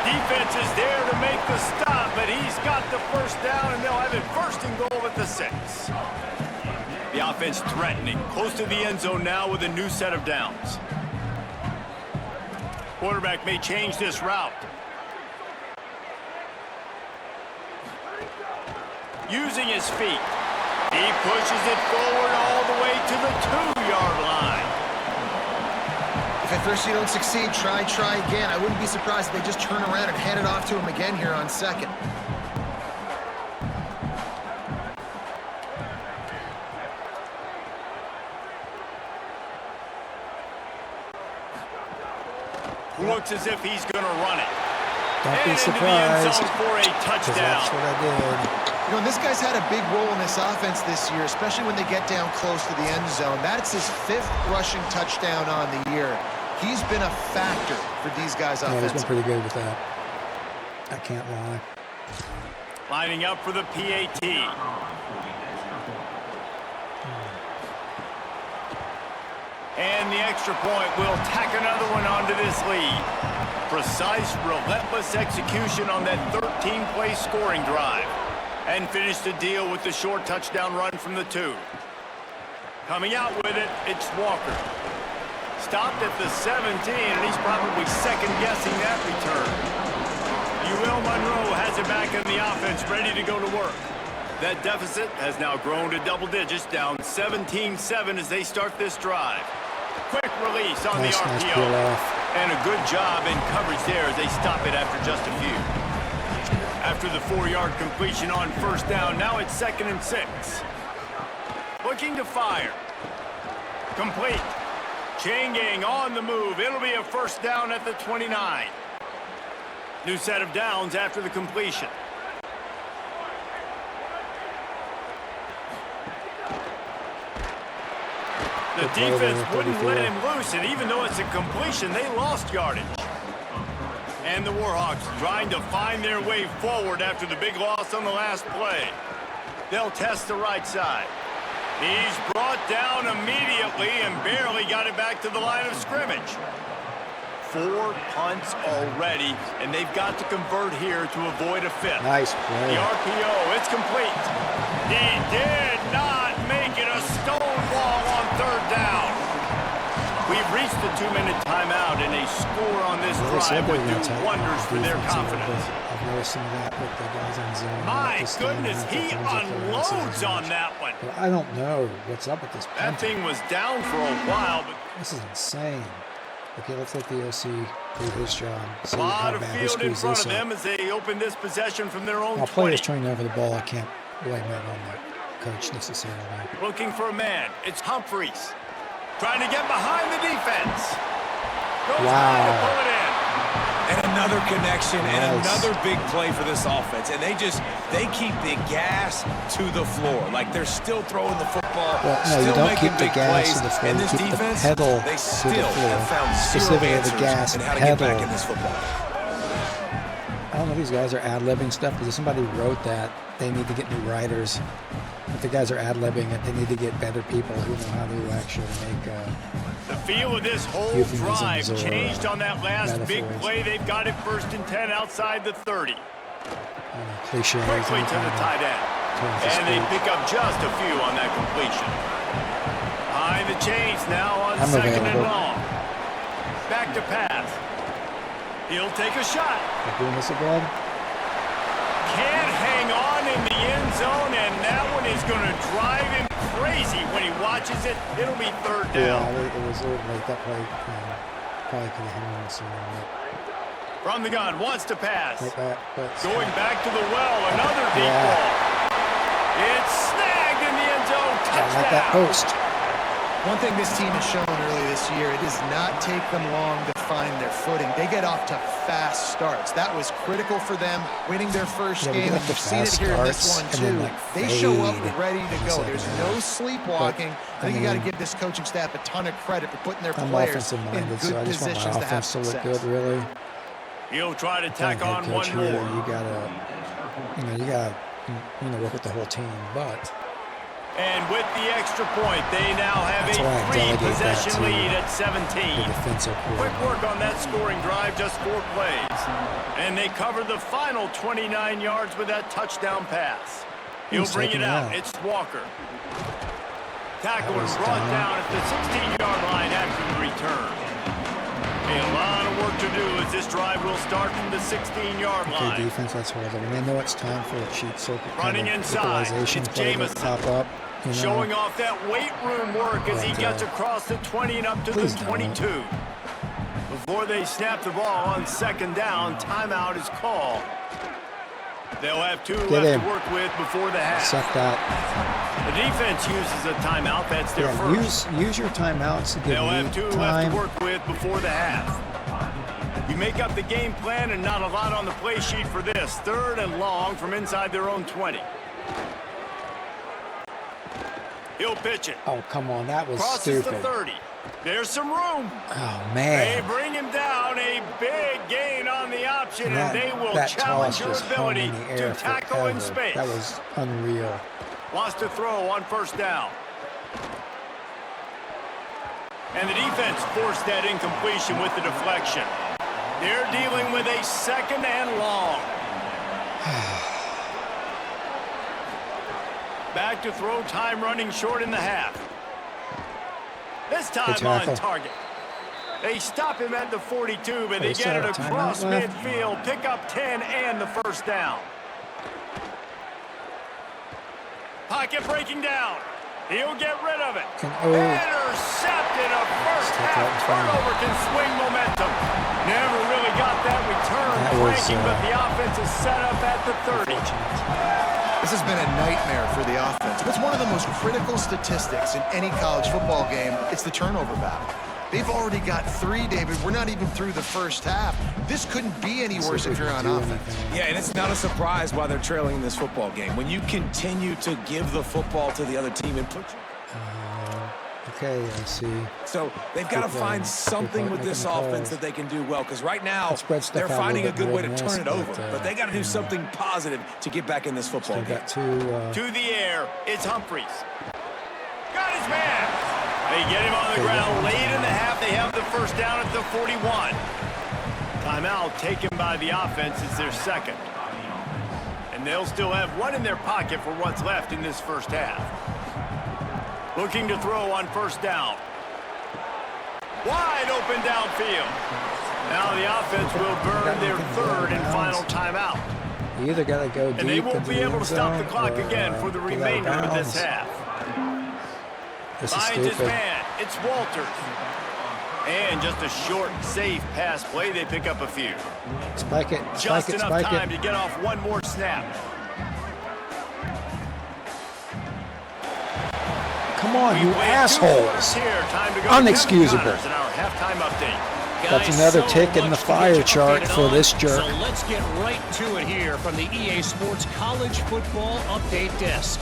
Defense is there to make the stop, but he's got the 1st down, and they'll have it 1st and goal at the 6. The offense threatening, close to the end zone now with a new set of downs. Quarterback may change this route. Using his feet. He pushes it forward all the way to the 2-yard line. If at first you don't succeed, try again. I wouldn't be surprised if they just turn around and hand it off to him again here on 2nd. Looks as if he's going to run it. Don't be and surprised. Into the end zone for a touchdown. That's what I did. You know, this guy's had a big role in this offense this year, especially when they get down close to the end zone. That's his 5th rushing touchdown on the year. He's been a factor for these guys offensively. He's been pretty good with that. I can't lie. Lining up for the PAT. And the extra point will tack another one onto this lead. Precise, relentless execution on that 13-play scoring drive. And finish the deal with the short touchdown run from the 2. Coming out with it, it's Walker. Stopped at the 17, and he's probably second-guessing that return. Monroe has it back in the offense, ready to go to work. That deficit has now grown to double digits, down 17-7 as they start this drive. Quick release on the RPO. And a good job in coverage there as they stop it after just a few. After the 4-yard completion on 1st down, now it's 2nd and 6. Looking to fire. Complete. Chain gang on the move. It'll be a 1st down at the 29. New set of downs after the completion. The defense wouldn't let him loose, and even though it's a completion, they lost yardage. And the Warhawks trying to find their way forward after the big loss on the last play. They'll test the right side. He's brought down immediately and barely got it back to the line of scrimmage. 4 punts already, and they've got to convert here to avoid a 5th. Nice play. The RPO, it's complete. He did not make it a stonewall on 3rd down. We've reached the 2-minute timeout, and a score on this drive would do wonders for their confidence. I've noticed some of that with the guys in zone. My goodness, he unloads on that one. But I don't know what's up with this punting. That thing was down for a while, but this is insane. Okay, let's let the OC do his job. a lot of field in front of them as they open this possession from their own 20. Players turning over the ball, I can't blame that on the coach necessarily. Looking for a man. It's Humphries. Trying to get behind the defense. Goes high to pull it in. And another connection and another big play for this offense. And they keep the gas to the floor. Like they're still throwing the football, well, no, still you don't making keep big the gas plays. to the floor. And this you keep defense, the pedal they to still the floor. have found zero Specifically answers the gas and how to pedal. get back in this football. I don't know if these guys are ad-libbing stuff, because if somebody wrote that, they need to get new writers. If the guys are ad-libbing it, they need to get better people who know how to actually make the feel of this whole drive changed on that last big play. They've got it 1st and 10 outside the 30. cliche. Quickly to the tight end. And they pick up just a few on that completion. Behind the chains now on second and long. Back to pass. He'll take a shot. They're doing this again. Can't hang on in the end zone, and that one is going to drive him crazy when he watches it. It'll be third down. Yeah, it was a little late. That play probably could have hit him somewhere. From the gun, wants to pass. Going back to the well, another deep ball. It's snagged in the end zone. Touchdown. Like that post. One thing this team has shown early this year, it does not take them long to find their footing. They get off to fast starts. That was critical for them, winning their first game. And you've seen it here in this one, too. They show up ready to go. There's no sleepwalking. I think you got to give this coaching staff a ton of credit for putting their players in good positions to have success. Look good, really. He'll try to tack on one more. You gotta work with the whole team, but. And with the extra point, they now have a 3-possession lead at 17. Quick work on that scoring drive, just 4 plays. And they cover the final 29 yards with that touchdown pass. He'll bring it out. It's Walker. Tackle and brought down at the 16-yard line after the return. A lot of work to do as this drive will start from the 16-yard line. Okay, defense, that's hard. I mean, they know it's time for a cheat circuit. Running inside, it's Jamison. Pop up. Showing off that weight room work as he gets across the 20 and up to the 22. Before they snap the ball on second down, timeout is called. They'll have 2 left to work with before the half. Suck that. The defense uses a timeout. That's their first. Use your timeouts to give They'll have 2 left to work with before the half. You make up the game plan and not a lot on the play sheet for this. Third and long from inside their own 20. He'll pitch it. Oh, come on. That was Crosses stupid. the 30. There's some room. Oh, man. They bring him down. A big gain on the option, and they will challenge your ability to tackle in space. That was unreal. Wants to throw on first down. And the defense forced that incompletion with the deflection. They're dealing with a second and long. Back to throw, time running short in the half. This time on target. They stop him at the 42, but they get it across midfield. Pick up 10 and the first down. Pocket breaking down. He'll get rid of it. Intercepted. A first half turnover can swing momentum. Never really got that return cranking, but the offense is set up at the 30. This has been a nightmare for the offense. It's one of the most critical statistics in any college football game. It's the turnover battle. They've already got 3, David. We're not even through the first half. This couldn't be any worse if you're on offense. Yeah, and it's not a surprise why they're trailing in this football game. When you continue to give the football to the other team and put okay, I see. So they've got to find something with this offense that they can do well, because right now they're finding a good way to turn it over, but they got to do something positive to get back in this football game. To the air, it's Humphries. Got his man. They get him on the ground late in the half. They have the first down at the 41. Timeout taken by the offense is their second. And they'll still have 1 in their pocket for what's left in this first half. Looking to throw on first down. Wide open downfield. Now the offense will burn their third and final timeout. You either got to go deep, and they won't be able to stop the clock again for the remainder of this half. Finds his man. It's Walters. And just a short, safe pass play. They pick up a few. Spike it. Just enough time to get off one more snap. Come on, you assholes. Unexcusable. That's another tick in the fire chart for this jerk. So let's get right to it here from the EA Sports College Football Update Desk.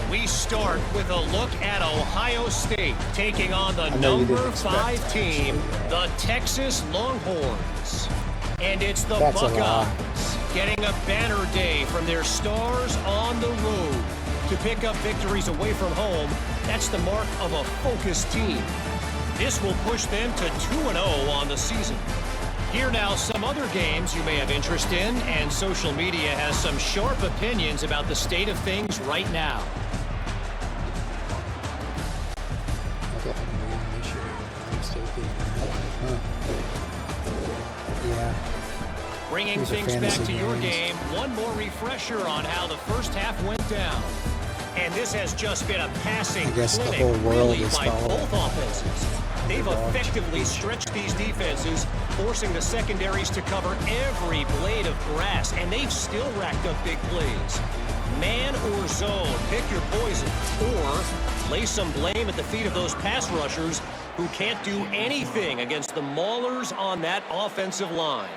We start with a look at Ohio State taking on the number 5 team, the Texas Longhorns. And it's the Buckeyes getting a banner day from their stars on the road. To pick up victories away from home, that's the mark of a focused team. This will push them to 2-0 on the season. Here now, some other games you may have interest in, and social media has some sharp opinions about the state of things right now. Yeah. Bringing things back to your game, one more refresher on how the first half went down. And this has just been a passing clinic, really, by both offenses. They've effectively stretched these defenses, forcing the secondaries to cover every blade of grass, and they've still racked up big plays. Man or zone, pick your poison, or lay some blame at the feet of those pass rushers who can't do anything against the maulers on that offensive line.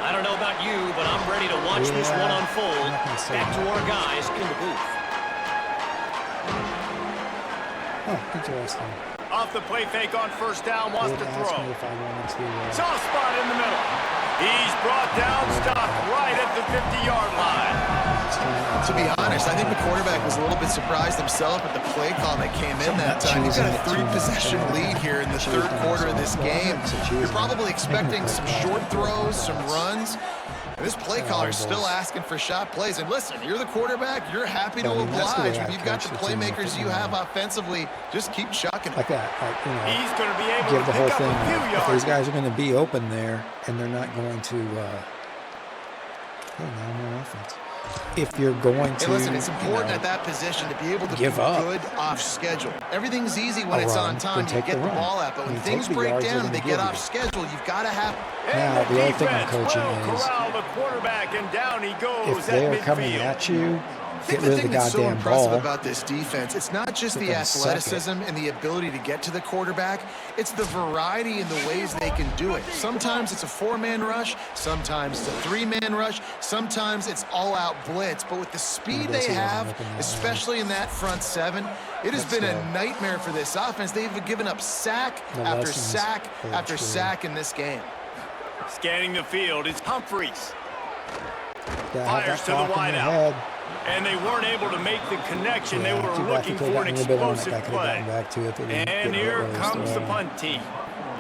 I don't know about you, but I'm ready to watch this one unfold. Back to our guys in the booth. Oh, interesting. Off the play fake on first down, wants to throw. Soft spot in the middle. He's brought down, stopped right at the 50-yard line. To be honest, I think the quarterback was a little bit surprised himself at the play call that came in that time. He's got a 3-possession lead here in the third quarter of this game. You're probably expecting some short throws, some runs. And this play caller is still asking for shot plays. And listen, you're the quarterback. You're happy to oblige. When you've got the playmakers you have offensively, just keep chucking it. Like that. Like, you know, he's going to be able give to the whole pick thing. up a few If yards. these guys are going to be open there, and they're not going to no offense. If you're going to, hey, listen, it's important at that position to be able to give be up. good off schedule. Everything's easy when it's on time. You get the ball out, but when things break down and they get off schedule, you've got to have. Now, the only thing I'm coaching is, corral the quarterback, and down he goes if they're coming at you, get rid of the that's so goddamn impressive ball. about this defense, it's not just the athleticism and the ability to get to the quarterback, it's the variety in the ways they can do it. Sometimes it's a 4-man rush, sometimes it's a 3-man rush, sometimes it's all-out blitz, but with the speed they have, especially in that front 7, it has been a nightmare for this offense. They've given up sack after sack after sack in this game. Scanning the field is Humphreys. Fires to the wideout. And they weren't able to make the connection. They were looking for an explosive play. And here comes the punt team.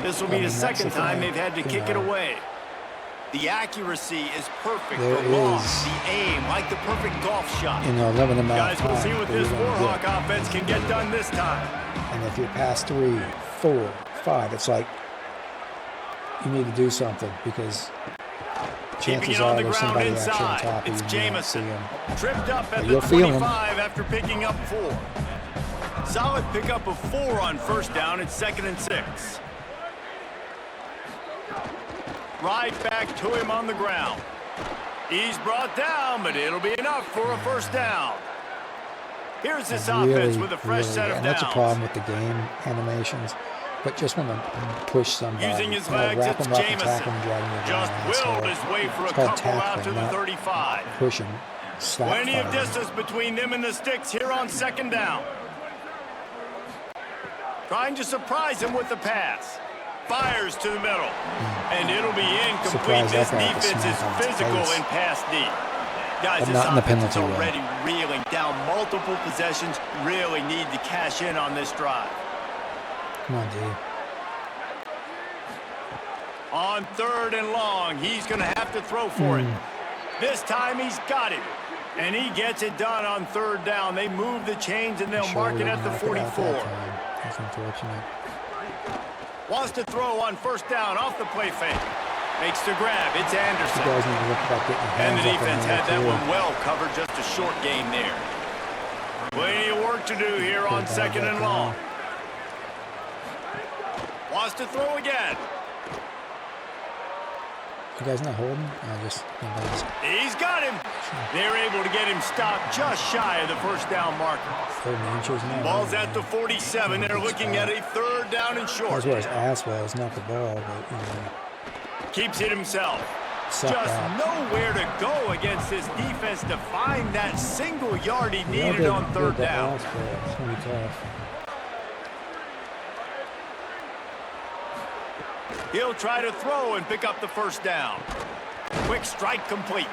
This will be the second time they've had to kick it away. The accuracy is perfect. The loss, the aim, like the perfect golf shot. Limited amount Guys, of time. we'll see what this Warhawk offense can get done this time. And if you're past 3, 4, 5, it's like you need to do something, because chances are there's somebody actually on top of you. It's Jamison. Tripped up at You'll the feel 25 after picking up 4. Solid pickup of 4 on first down. It's 2nd and 6. Right back to him on the ground. He's brought down, but it'll be enough for a first down. Here's this offense with a fresh set of and downs. that's a problem with the game animations. But just want to push somebody. Using his legs, it's Jamison. Just willed his way for a couple out to the 35. Push him. Plenty of distance between them and the sticks here on 2nd down. Trying to surprise him with the pass. Fires to the middle. And it'll be incomplete. This defense is physical and pass deep. Guys, this offense is already reeling down multiple possessions. Really need to cash in on this drive. Come on, dude. On 3rd and long, he's going to have to throw for it. This time he's got it. And he gets it done on 3rd down. They move the chains and they'll mark it at the 44. That's unfortunate. Wants to throw on 1st down off the play fake. Makes the grab. It's Anderson. You guys need to look about getting your And the hands up defense in there, had that too. one well covered. Just a short gain there. Plenty of work to do here on 2nd and long. Wants to throw again. You guys not holding? He's got him. They're able to get him stopped just shy of the 1st down marker. Ball's at the 47. They're looking at a 3rd down and short. That's where his ass was, not the ball, but Keeps it himself. Just nowhere to go against this defense to find that single yard he needed on 3rd down. It's going to be tough. He'll try to throw and pick up the 1st down. Quick strike complete.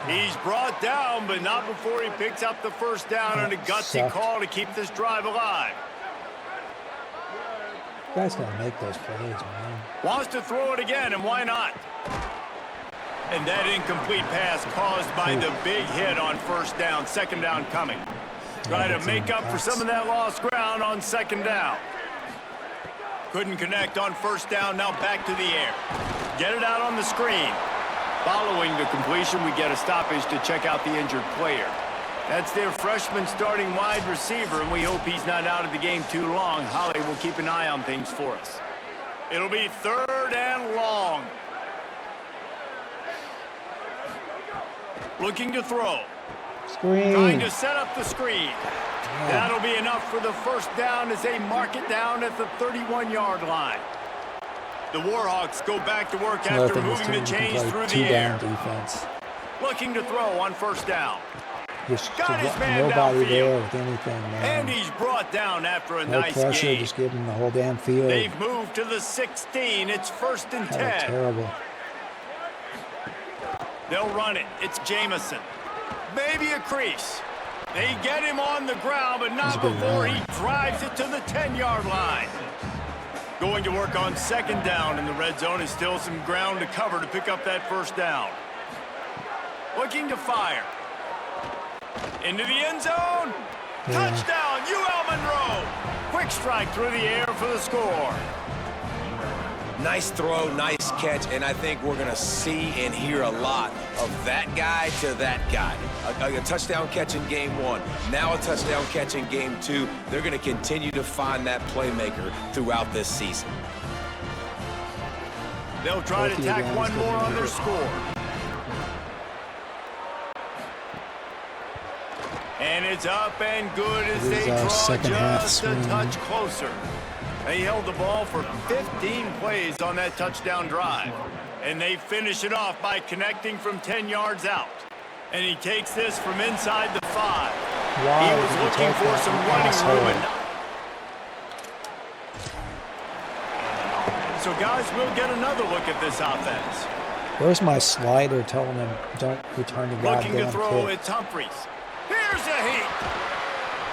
He's brought down, but not before he picks up the 1st down, and a gutsy call to keep this drive alive. You guys gotta make those plays, man. Wants to throw it again, and why not? And that incomplete pass caused by the big hit on first down. Second down coming. Try to make up for some of that lost ground on second down. Couldn't connect on first down. Now back to the air. Get it out on the screen. Following the completion, we get a stoppage to check out the injured player. That's their freshman starting wide receiver, and we hope he's not out of the game too long. Holly will keep an eye on things for us. It'll be third and long. Looking to throw. Screen. Trying to set up the screen. Yeah. That'll be enough for the first down as they mark it down at the 31-yard line. The Warhawks go back to work after moving the chains through the air. Defense. Looking to throw on first down. Just got his man nobody downfield. there with anything, man. And he's brought down after a no nice pressure, gain. just give him the whole damn field. They've moved to the 16. It's first and 10. Terrible. They'll run it. It's Jamison. Maybe a crease. They get him on the ground, but not before he drives it to the 10-yard line. Going to work on second down in the red zone is still some ground to cover to pick up that first down. Looking to fire. Into the end zone. Yeah. Touchdown, UL Monroe. Quick strike through the air for the score. Nice throw, nice catch, and I think we're going to see and hear a lot of that guy to that guy. A touchdown catch in game one, now a touchdown catch in game two. They're going to continue to find that playmaker throughout this season. They'll try to tack one more on their score. And it's up and good as they draw just a touch closer. They held the ball for 15 plays on that touchdown drive. And they finish it off by connecting from 10 yards out. And he takes this from inside the 5. Wow, he was looking for some running room. So, guys, we'll get another look at this offense. Where's my slider telling him don't return the goddamn Looking to throw, kick? it's Humphreys. Here's a heat.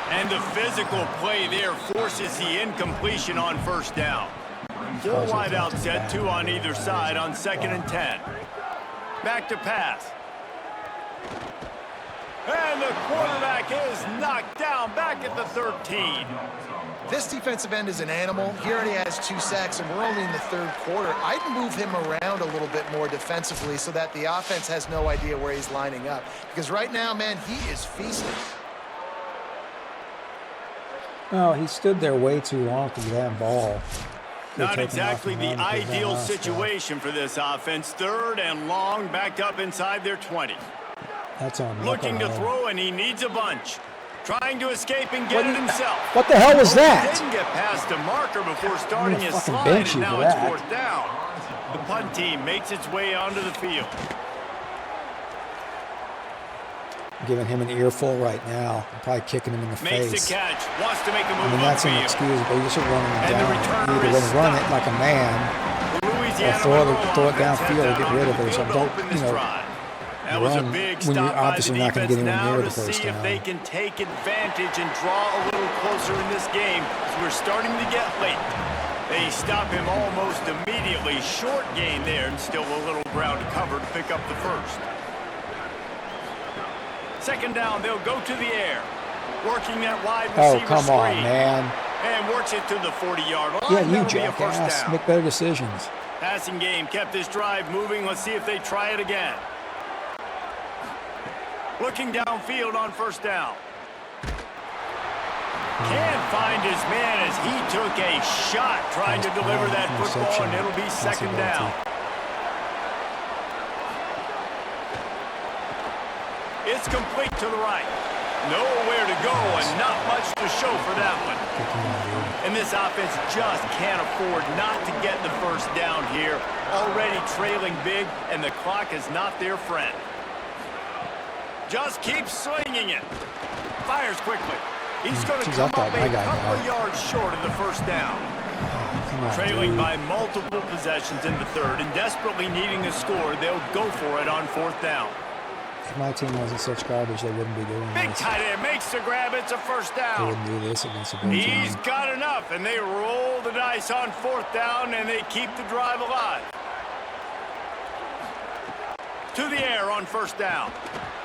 And the physical play there forces the incompletion on first down. 4 wideouts set, 2 on either side on second and 10. Back to pass. And the quarterback is knocked down back at the 13. This defensive end is an animal. He already has 2 sacks, and we're only in the third quarter. I'd move him around a little bit more defensively so that the offense has no idea where he's lining up. Because right now, man, he is feasting. No, he stood there way too long to the damn ball. Not exactly the ideal situation for this offense. Third and long, backed up inside their 20. That's on. Looking to throw, and he needs a bunch. Trying to escape and get it himself. What the hell was that? Didn't get past a marker before starting his slide, and now it's fourth down. The punt team makes its way onto the field. Giving him an earful right now. I'm probably kicking him in the face. Makes the catch. Wants to make a move. I mean, that's inexcusable. You should run him down. Either run it like a man, or throw it downfield and get rid of it. So don't, that was a big stop when you're by obviously the not going to get defense anywhere now near the to first see down. if they can take advantage and draw a little closer in this game as we're starting to get late. They stop him almost immediately. Short gain there and still a little ground to cover to pick up the first. Second down, they'll go to the air. Working that wide receiver come on, screen. man. And works it to the 40-yard line. Yeah, you That'll be a first jackass. down. Make better decisions. Passing game kept this drive moving. Let's see if they try it again. Looking downfield on first down. Can't find his man as he took a shot trying to deliver that football, and it'll be second down. It's complete to the right. Nowhere to go and not much to show for that one. And this offense just can't afford not to get the first down here. Already trailing big, and the clock is not their friend. Just keeps slinging it. Fires quickly. He's going to come up a couple of yards short of the first down. Trailing by multiple possessions in the third and desperately needing a score, they'll go for it on fourth down. If my team wasn't such garbage, they wouldn't be doing Big this. tight end makes the grab. It's a first They down. wouldn't do this against a good He's team. got enough, and they roll the dice on 4th down, and they keep the drive alive. To the air on 1st down.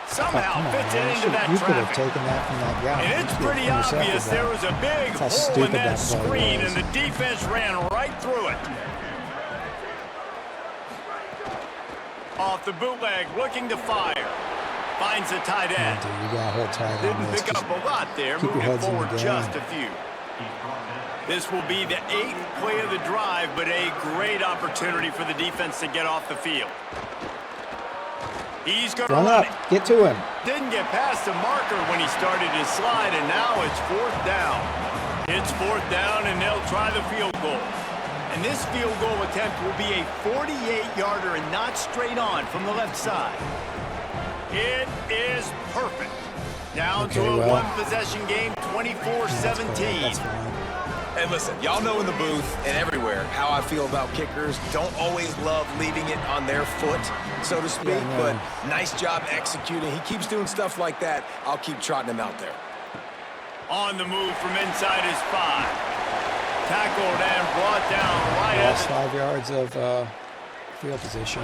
Somehow Come on, fits it man. into that You could have traffic. taken that from that guy. And it's You could have pretty intercepted obvious that. there was a big That's how hole in stupid that that play screen, was. and the defense ran right through it. Off the bootleg, looking to fire. Finds the tight Yeah, end. dude, you got to hold tight on Didn't this. pick up a lot there, keep your moving heads in the forward game. just a few. This will be the 8th play of the drive, but a great opportunity for the defense to get off the field. He's going to Run run up. it. Get to him. Didn't get past the marker when he started his slide, and now it's 4th down. It's 4th down, and they'll try the field goal. And this field goal attempt will be a 48-yarder and not straight on from the left side. It is perfect. Down Okay, to a well, one-possession game, 24-17. That's fine. And listen, y'all know in the booth and everywhere how I feel about kickers. Don't always love leaving it on their foot, so to speak, Yeah, no. but nice job executing. He keeps doing stuff like that. I'll keep trotting him out there. On the move from inside his 5. Tackled and brought down right at Lost the 5 yards of field position.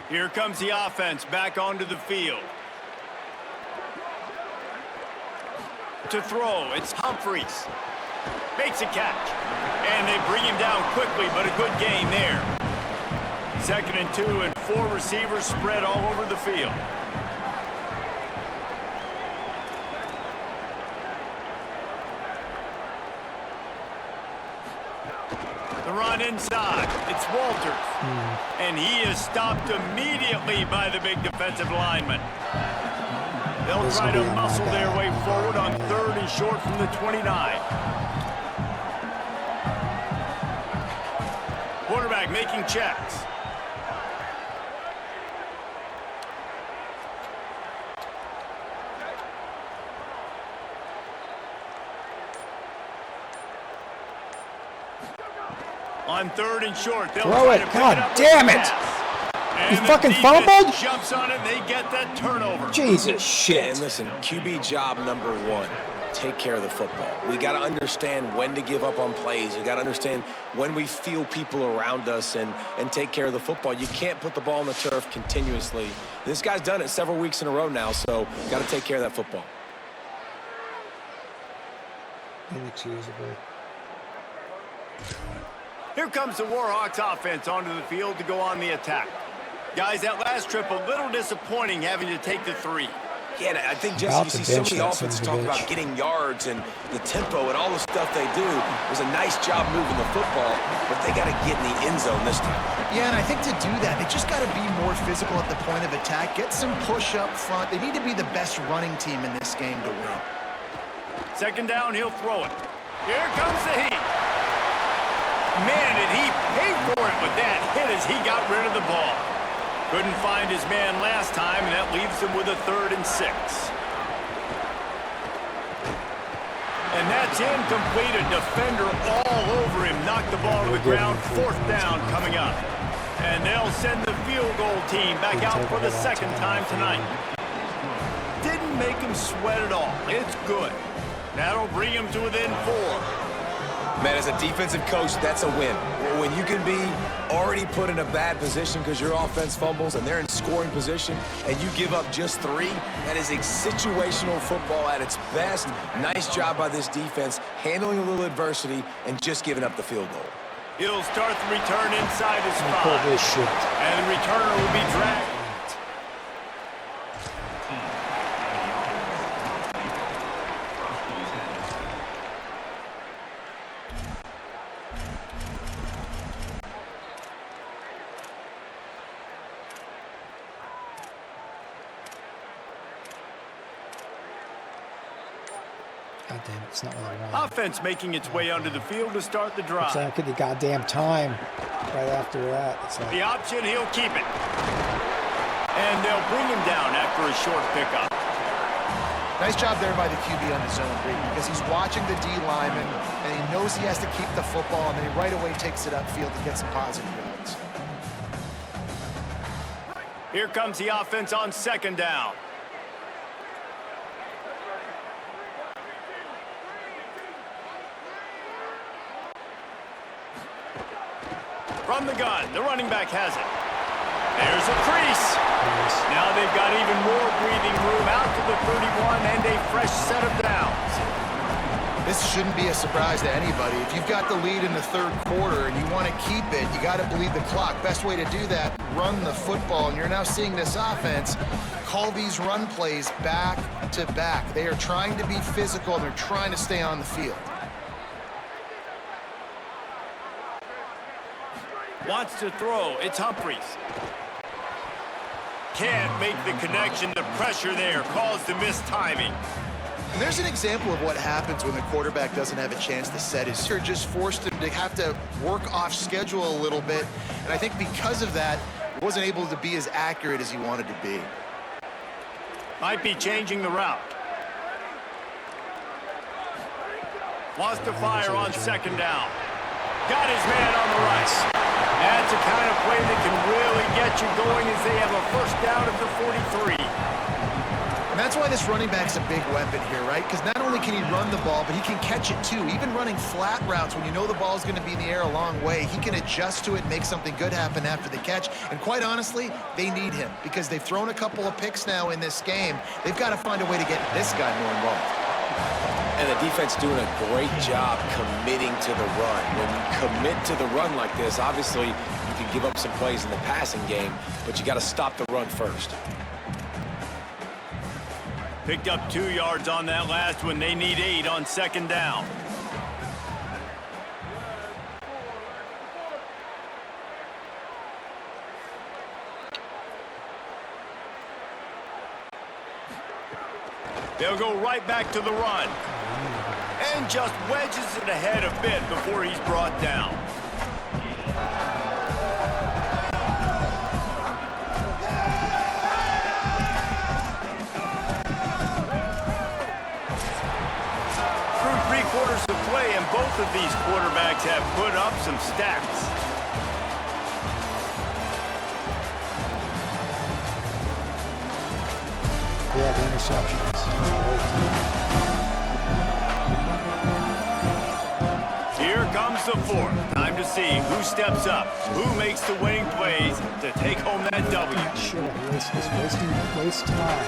Here comes the offense back onto the field. To throw, it's Humphreys. Makes a catch. And they bring him down quickly, but a good gain there. 2nd and 2, and 4 receivers spread all over the field. The run inside. It's Walters. And he is stopped immediately by the big defensive lineman. They'll This try will to be a muscle their knockdown. way forward on 3rd and short from the 29. Quarterback making checks. On 3rd and short, they'll Throw try it. to pick God it up damn with it. the pass. You And the fucking defense fumbled? Jumps on it, and they get that turnover. Jesus shit. And listen, QB job number 1, take care of the football. We got to understand when to give up on plays. We got to understand when we feel people around us and take care of the football. You can't put the ball on the turf continuously. This guy's done it several weeks in a row now, so got to take care of that football. Inexcusable. Here comes the Warhawks offense onto the field to go on the attack. Guys, that last trip a little disappointing having to take the 3. Yeah, and I think, About Jesse, you to see so bench many that offenses son talk of a about bitch. getting yards and the tempo and all the stuff they do. It was a nice job moving the football, but they got to get in the end zone this time. Yeah, and I think to do that, they just got to be more physical at the point of attack, get some push up front. They need to be the best running team in this game to win. 2nd down, he'll throw it. Here comes the heat. Man, did he pay for it with that hit as he got rid of the ball. Couldn't find his man last time, and that leaves him with a 3rd and 6. And that's incomplete. A defender all over him. Knocked the ball to the ground. 4th down coming up. And they'll send the field goal team back out for the 2nd time tonight. Didn't make him sweat at all. It's good. That'll bring him to within 4. Man, as a defensive coach, that's a win. When you can be already put in a bad position because your offense fumbles and they're in scoring position and you give up just 3, that is a situational football at its best. Nice job by this defense, handling a little adversity and just giving up the field goal. He'll start the return inside his Pull 5. this shit. And the returner will be dragged. God damn it, it's not what I want. Offense making its way onto the field to start the It's drive. like the goddamn time right after that. It's like, The option, he'll keep it. And they'll bring him down after a short pickup. Nice job there by the QB on the zone read because he's watching the D lineman and he knows he has to keep the football, and then he right away takes it upfield to get some positive yards. Here comes the offense on second down. From the gun, the running back has it. There's a crease. Now they've got even more breathing room out to the 31 and a fresh set of downs. This shouldn't be a surprise to anybody. If you've got the lead in the third quarter and you want to keep it, you got to bleed the clock. Best way to do that, run the football. And you're now seeing this offense call these run plays back to back. They are trying to be physical and they're trying to stay on the field. Wants to throw. It's Humphries. Can't make the connection. The pressure there caused the missed timing. And there's an example of what happens when the quarterback doesn't have a chance to set his. Or just forced him to have to work off schedule a little bit. And I think because of that, he wasn't able to be as accurate as he wanted to be. Might be changing the route. Wants to fire on second down. Got his man on the right. That's the kind of play that can really get you going as they have a first down at the 43. And that's why this running back's a big weapon here, right? Because not only can he run the ball, but he can catch it too. Even running flat routes when you know the ball's going to be in the air a long way, he can adjust to it and make something good happen after the catch. And quite honestly, they need him because they've thrown a couple of picks now in this game. They've got to find a way to get this guy more involved. And the defense doing a great job committing to the run. When you commit to the run like this, obviously you can give up some plays in the passing game, but you got to stop the run first. Picked up 2 yards on that last one. They need 8 on second down. They'll go right back to the run. And just wedges it ahead a bit before he's brought down. Through 3 quarters of play, and both of these quarterbacks have put up some stats. Yeah, the interceptions. Here comes the fourth. Time to see who steps up, who makes the winning plays to take home that W. Sure, waste time.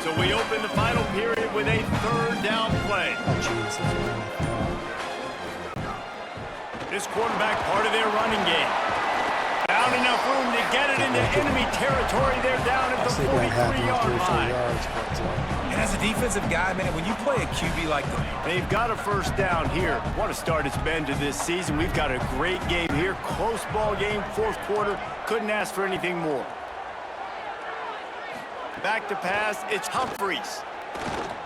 So we open the final period with a third down play. Oh, jeez. This quarterback part of their running game. Found enough room to get it into enemy territory. They're down at the 43-yard line. And as a defensive guy, man, when you play a QB like that, They've got a first down here. What a start it's been to this season. We've got a great game here. Close ball game, fourth quarter. Couldn't ask for anything more. Back to pass. It's Humphries.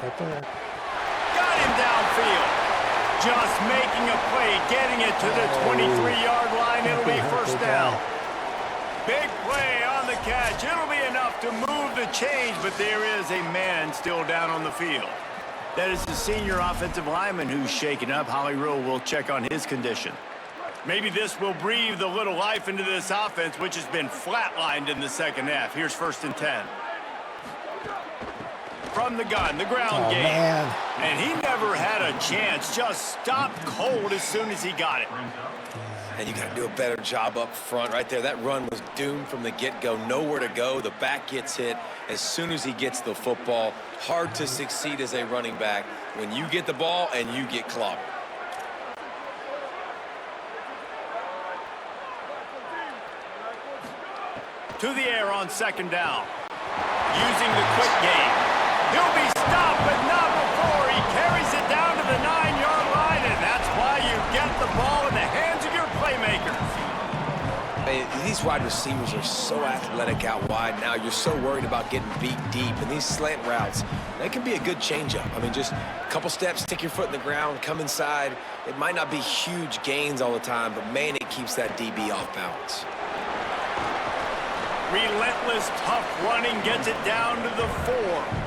Got him downfield. Just making a play, getting it to the 23-yard line. It'll be first down. Big play on the catch. It'll be enough to move the change, but there is a man still down on the field. That is the senior offensive lineman who's shaken up. Holly Rowe will check on his condition. Maybe this will breathe a little life into this offense, which has been flatlined in the second half. Here's 1st and 10. From the gun, the ground game. Man. And he never had a chance. Just stopped cold as soon as he got it. and you got to do a better job up front right there. That run was doomed from the get-go. Nowhere to go. The back gets hit as soon as he gets the football. Hard to succeed as a running back when you get the ball and you get clobbered. To the air on second down. Using the quick game. He'll be stopped, but not before he carries it down to the 9-yard line, and that's why you get the ball in the hands of your playmakers. He's wide receivers are so athletic out wide now. You're so worried about getting beat deep. And these slant routes, they can be a good changeup. I mean, just a couple steps, stick your foot in the ground, come inside. It might not be huge gains all the time, but, man, it keeps that DB off balance. Relentless, tough running gets it down to the 4.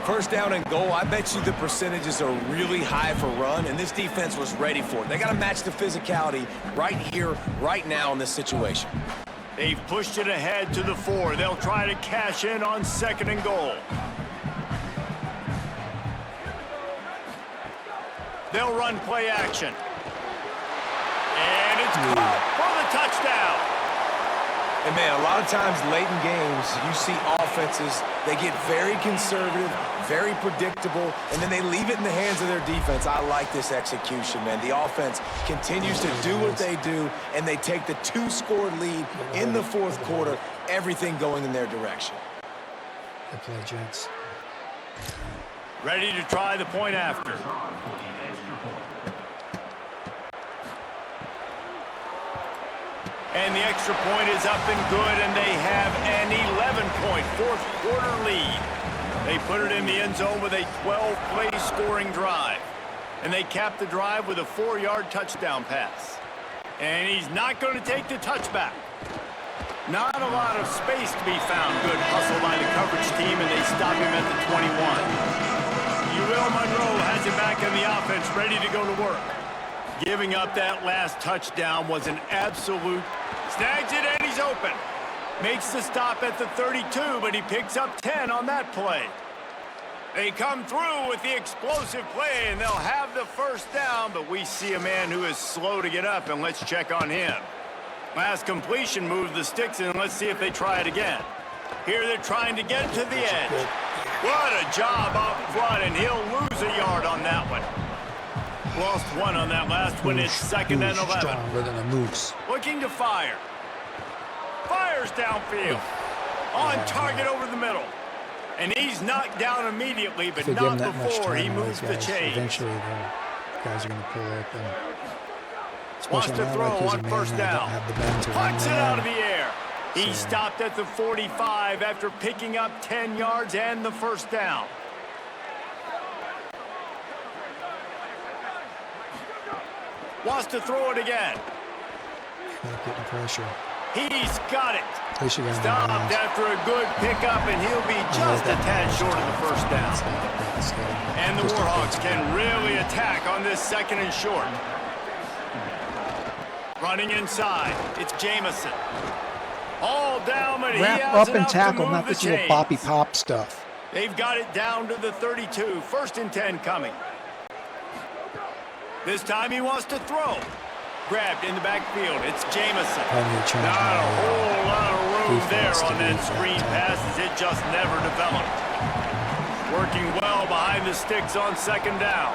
First down and goal, I bet you the percentages are really high for run, and this defense was ready for it. They got to match the physicality right here, right now in this situation. They've pushed it ahead to the 4. They'll try to cash in on 2nd and goal. They'll run play action. And it's caught for the touchdown. And, man, a lot of times late in games, you see offenses, they get very conservative, very predictable, and then they leave it in the hands of their defense. I like this execution, man. The offense continues to do what they do, and they take the 2-score lead in the 4th quarter, everything going in their direction. Good play, gents. Ready to try the point after. And the extra point is up and good, and they have an 11-point 4th quarter lead. They put it in the end zone with a 12-play scoring drive. And they cap the drive with a 4-yard touchdown pass. And he's not going to take the touchback. Not a lot of space to be found. Good hustle by the coverage team, and they stop him at the 21. Monroe has him back in the offense, ready to go to work. Giving up that last touchdown was an absolute... Snags it, and he's open. Makes the stop at the 32, but he picks up 10 on that play. They come through with the explosive play, and they'll have the first down, but we see a man who is slow to get up, and let's check on him. Last completion moved the sticks, and let's see if they try it again. Here they're trying to get to the edge. What a job up front, and he'll lose a yard on that one. Lost one on that last one. It's 2nd and 11. Stronger than a moose. Looking to fire. Fires downfield. On target over the middle. And he's knocked down immediately, but not before he moves the chains. Eventually, the guys are going to pull open. Wants to throw on first down. Punts it out of the air. He stopped at the 45 after picking up 10 yards and the first down. Wants to throw it again. Getting pressure. He's got it. Stopped after a good pickup, and he'll be just a tad short of the first down. And the Warhawks can really attack on this 2nd and short. Running inside, it's Jamison. All down, but he wrap has up and enough tackle, to not move this the little chains. poppy pop stuff. They've got it down to the 32. 1st and 10 coming. This time he wants to throw. Grabbed in the backfield. It's Jamison. Not a whole lot of room there on that screen pass, as it just never developed. Working well behind the sticks on 2nd down.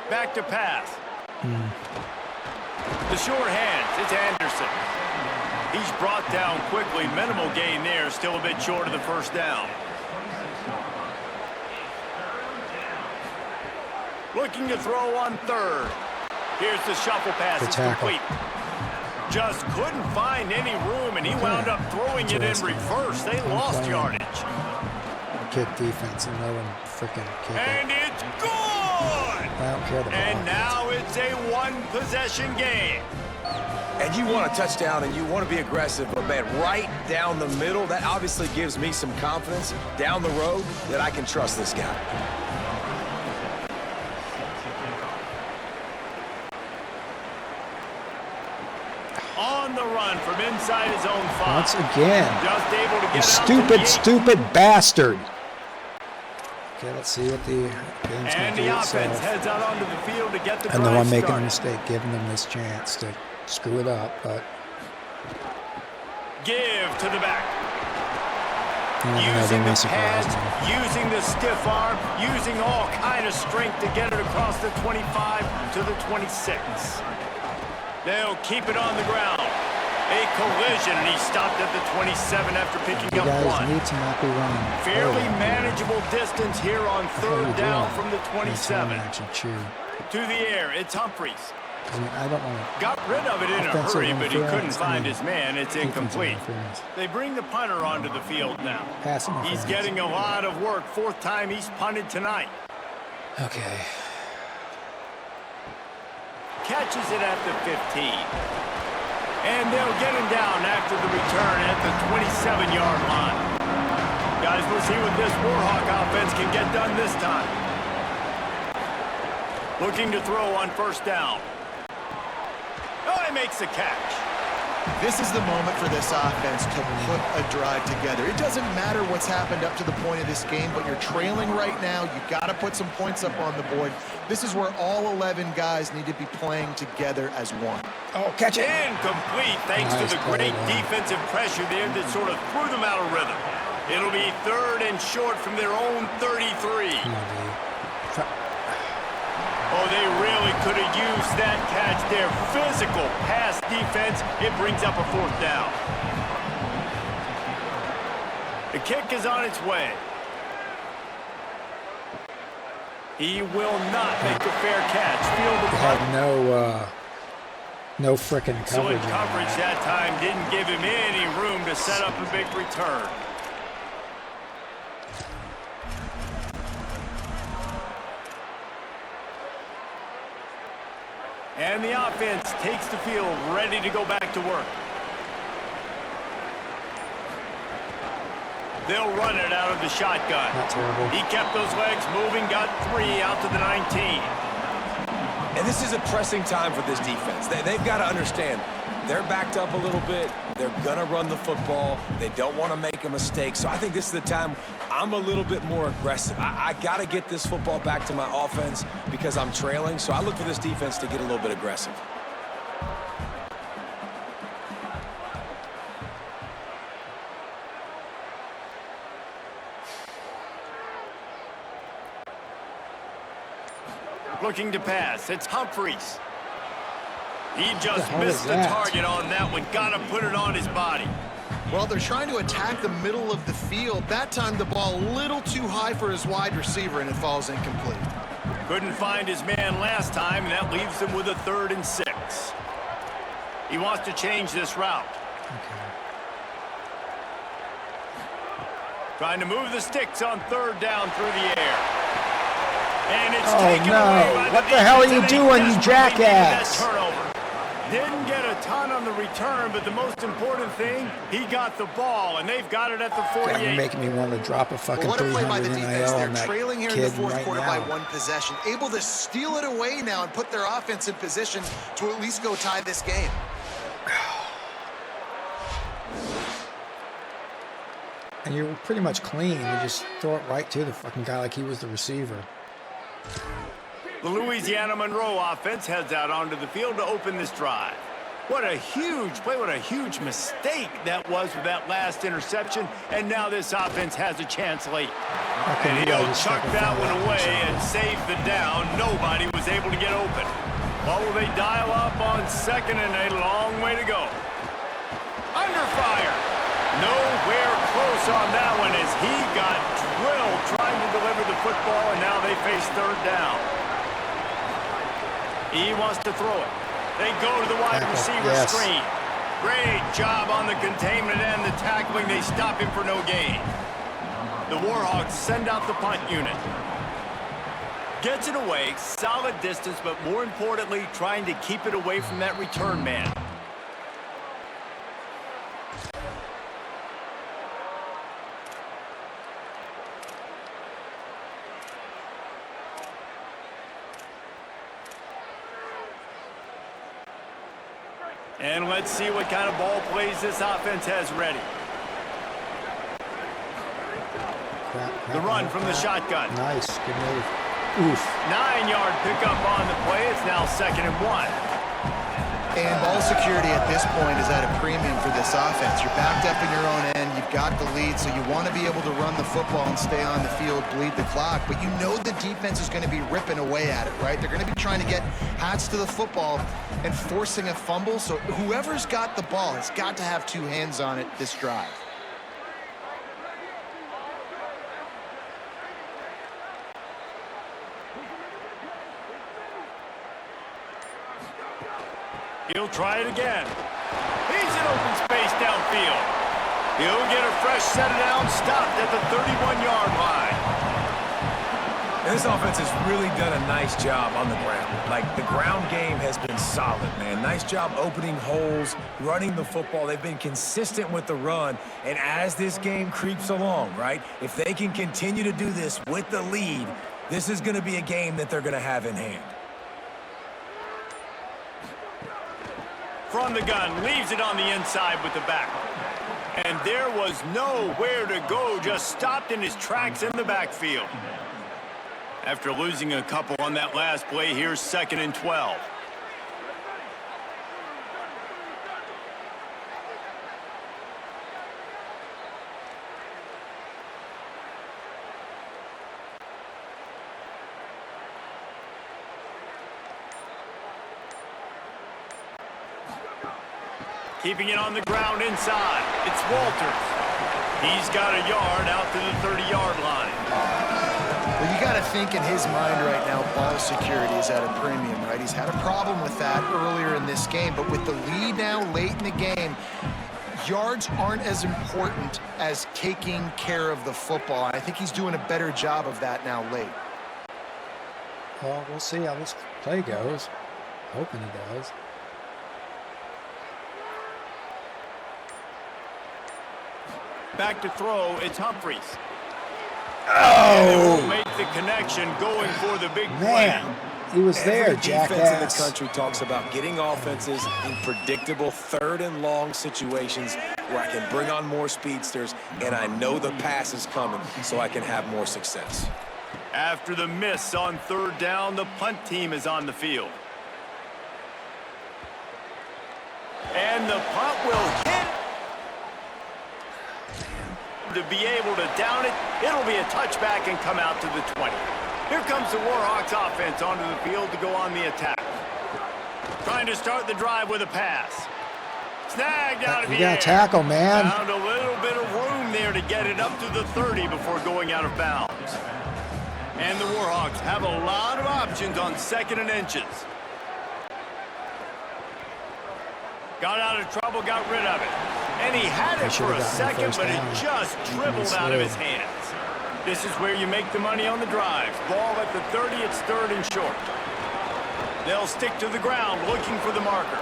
Back to pass. The short hands. It's Anderson. He's brought down quickly. Minimal gain there. Still a bit short of the first down. Looking to throw on 3rd. Here's the shuffle pass. It's complete. Just couldn't find any room, and he wound up throwing it in reverse. They lost yardage. Kick defense and no one freaking kick and it. It's good! I don't care about and now it's a one-possession game. And you want a touchdown, and you want to be aggressive, but, man, right down the middle, that obviously gives me some confidence down the road that I can trust this guy. On the run from inside his own 5. Once again. Just able to get stupid bastard. Okay, let's see what the game's and the offense heads out onto the field to get the drive I know I'm making started. a mistake giving them this chance to screw it up, but give to the back. Using the pads, using the stiff arm, using all kind of strength to get it across the 25 to the 26. They'll keep it on the ground. A collision, and he stopped at the 27 after picking up one. Need to not be running. Fairly manageable distance here on 3rd down from the 27. To the air, it's Humphreys. I mean, I don't want to. Got rid of it in a Offensive hurry, but he couldn't interference, find I mean, his man. It's defensive incomplete. interference. They bring the punter onto the field now. Passing He's interference. getting a lot of work. Fourth time he's punted tonight. Okay. Catches it at the 15. And they'll get him down after the return at the 27-yard line. Guys, we'll see what this Warhawk offense can get done this time. Looking to throw on first down. Oh, he makes the catch. This is the moment for this offense to put a drive together. It doesn't matter what's happened up to the point of this game, but you're trailing right now. You've got to put some points up on the board. This is where all 11 guys need to be playing together as one. Oh, catch it. Incomplete thanks Nice to the play, great man. defensive pressure there that sort of threw them out of rhythm. It'll be 3rd and short from their own 33. Come on, dude. Oh, they really could have used that catch there. Physical pass defense. It brings up a 4th down. The kick is on its way. He will not make a fair catch. Field the They punt. had no frickin' coverage. So in on coverage that time didn't give him any room to set up a big return. And the offense takes the field, ready to go back to work. They'll run it out of the shotgun. Not terrible. He kept those legs moving, got 3 out to the 19. And this is a pressing time for this defense. They've got to understand, they're backed up a little bit. They're going to run the football. They don't want to make a mistake. So I think this is the time I'm a little bit more aggressive. I got to get this football back to my offense because I'm trailing. So I look for this defense to get a little bit aggressive. Looking to pass. It's Humphreys. He just hell missed is the that? target on that one. Got to put it on his body. Well, they're trying to attack the middle of the field. That time the ball a little too high for his wide receiver, and it falls incomplete. Couldn't find his man last time, and that leaves him with a 3rd and 6. He wants to change this route. Okay. Trying to move the sticks on 3rd down through the air. And it's Oh, taken no. away by What the hell are you defense, and they doing, you desperately needed that jackass? turnover. Didn't get a ton on the return, but the most important thing, he got the ball, and they've got it at the God, 48. you're making me want to drop a fucking Well, what a play by the 300 defense. NIL They're on that trailing here in the kid fourth right quarter by now. 1 possession, able to steal it away now and put their offense in position to at least go tie this game. And you're pretty much clean. You just throw it right to the fucking guy like he was the receiver. The Louisiana Monroe offense heads out onto the field to open this drive. What a huge play, what a huge mistake that was with that last interception, and now this offense has a chance late. And he'll chuck that one away and save the down. Nobody was able to get open. What will they dial up on 2nd and a long way to go? Under fire. Nowhere close on that one as he got drilled trying to deliver the football, and now they face 3rd down. He wants to throw it. They go to the wide receiver screen. Great job on the containment and the tackling. They stop him for no gain. The Warhawks send out the punt unit. Gets it away, solid distance, but more importantly, trying to keep it away from that return man. And let's see what kind of ball plays this offense has ready. The run from the shotgun. Nice, good move. Oof. 9-yard pickup on the play. It's now 2nd and 1. And ball security at this point is at a premium for this offense. You're backed up in your own end. You've got the lead, so you want to be able to run the football and stay on the field, bleed the clock. But you know the defense is going to be ripping away at it, right? They're going to be trying to get hats to the football and forcing a fumble. So whoever's got the ball has got to have 2 hands on it this drive. He'll try it again. He's in open space downfield. He'll get a fresh set of downs stopped at the 31-yard line. And this offense has really done a nice job on the ground. Like, the ground game has been solid, man. Nice job opening holes, running the football. They've been consistent with the run. And as this game creeps along, right, if they can continue to do this with the lead, this is going to be a game that they're going to have in hand. From the gun, leaves it on the inside with the back. And there was nowhere to go, just stopped in his tracks in the backfield. After losing a couple on that last play, here's 2nd and 12. Keeping it on the ground inside. It's Walters. He's got a yard out to the 30-yard line. Well, you got to think in his mind right now, ball security is at a premium, right? He's had a problem with that earlier in this game, but with the lead now late in the game, yards aren't as important as taking care of the football. I think he's doing a better job of that now late. Well, we'll see how this play goes. Hoping he does. Back to throw, it's Humphries. Oh! Make the connection, going for the big Man, play. he was there, Every defense in the jackass. country talks about getting offenses in predictable 3rd and long situations where I can bring on more speedsters and I know the pass is coming so I can have more success. After the miss on 3rd down, the punt team is on the field. And the punt will hit. To be able to down it, it'll be a touchback and come out to the 20. Here comes the Warhawks offense onto the field to go on the attack. Trying to start the drive with a pass. Snagged out of the air. You got to tackle, man. Found a little bit of room there to get it up to the 30 before going out of bounds. And the Warhawks have a lot of options on 2nd and inches. Got out of trouble, got rid of it. And he had it for a second, but it just dribbled out of his hands. This is where you make the money on the drives. Ball at the 30, it's 3rd and short. They'll stick to the ground looking for the marker.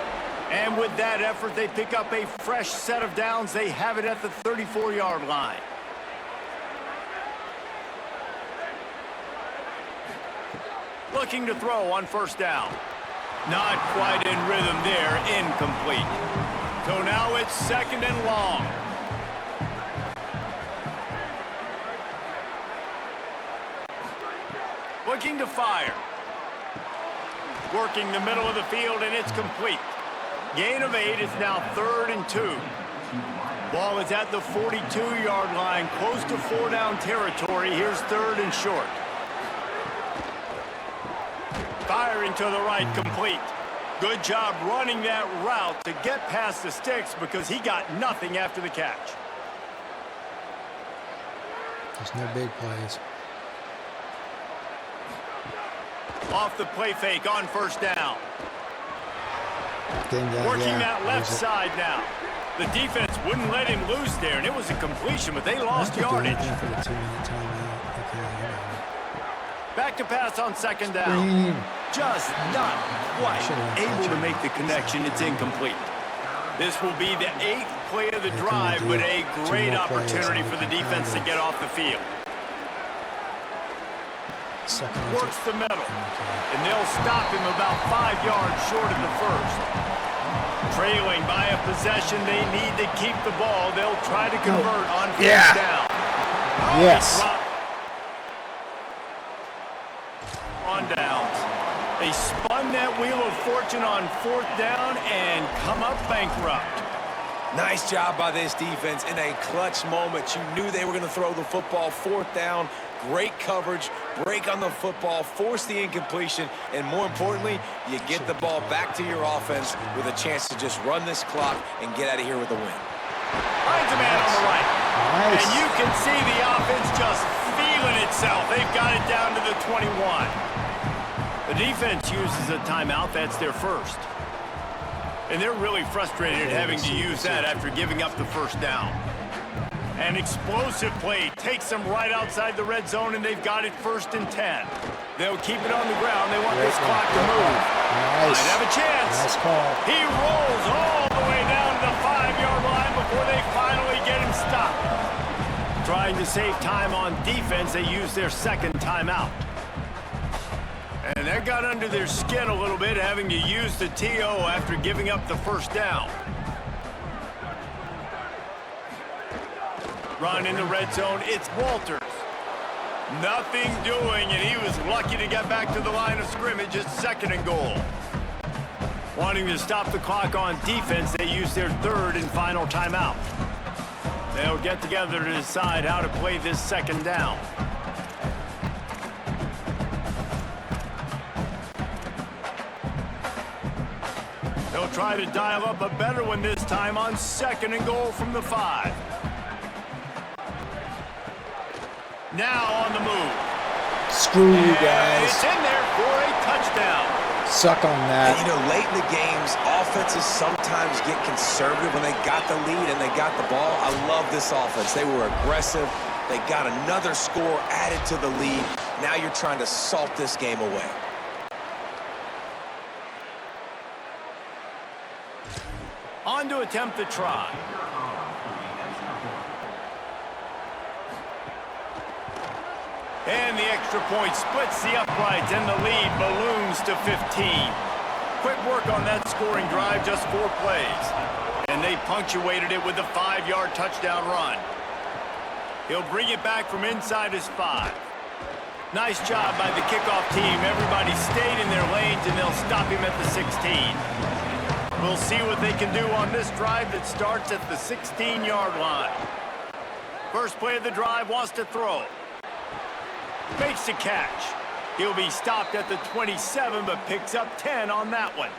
And with that effort, they pick up a fresh set of downs. They have it at the 34-yard line. Looking to throw on 1st down. Not quite in rhythm there, incomplete. So now it's 2nd and long. Looking to fire. Working the middle of the field, and it's complete. Gain of 8 is now 3rd and 2. Ball is at the 42-yard line, close to 4-down territory. Here's 3rd and short. Firing to the right, complete. Good job running that route to get past the sticks because he got nothing after the catch. There's no big plays. Off the play fake on 1st down. Working that left side now. The defense wouldn't let him loose there, and it was a completion, but they lost yardage. Back to pass on 2nd down. Just not quite able to make the connection. It's incomplete. This will be the 8th play of the drive, but a great opportunity for the defense to get off the field. Works the middle, and they'll stop him about 5 yards short of the 1st. Trailing by a possession, they need to keep the ball. They'll try to convert on 1st down. Yes. On downs. They spun that wheel of fortune on 4th down and come up bankrupt. Nice job by this defense in a clutch moment. You knew they were going to throw the football. 4th down, great coverage, break on the football, force the incompletion, and more importantly, you get the ball back to your offense with a chance to just run this clock and get out of here with a win. Finds a man on the right. And you can see the offense just feeling itself. They've got it down to the 21. The defense uses a timeout. That's their first. And they're really frustrated having to use that after giving up the first down. An explosive play takes them right outside the red zone, and they've got it 1st and 10. They'll keep it on the ground. They want this clock to move. Nice. Might have a chance. Nice call. He rolls all the way down to the 5-yard line before they finally get him stopped. Trying to save time on defense, they use their 2nd timeout. And that got under their skin a little bit, having to use the TO after giving up the first down. Run in the red zone, it's Walters. Nothing doing, and he was lucky to get back to the line of scrimmage. It's 2nd and goal. Wanting to stop the clock on defense, they use their 3rd and final timeout. They'll get together to decide how to play this 2nd down. They'll try to dial up a better one this time on 2nd and goal from the 5. Now on the move. Screw you guys. It's in there for a touchdown. Suck on that. And, late in the games, offenses sometimes get conservative when they got the lead and they got the ball. I love this offense. They were aggressive. They got another score added to the lead. Now you're trying to salt this game away. On to attempt the try. And the extra point splits the uprights, and the lead balloons to 15. Quick work on that scoring drive, just 4 plays. And they punctuated it with a 5-yard touchdown run. He'll bring it back from inside his 5. Nice job by the kickoff team. Everybody stayed in their lanes, and they'll stop him at the 16. We'll see what they can do on this drive that starts at the 16-yard line. First play of the drive, wants to throw. Makes the catch. He'll be stopped at the 27, but picks up 10 on that one.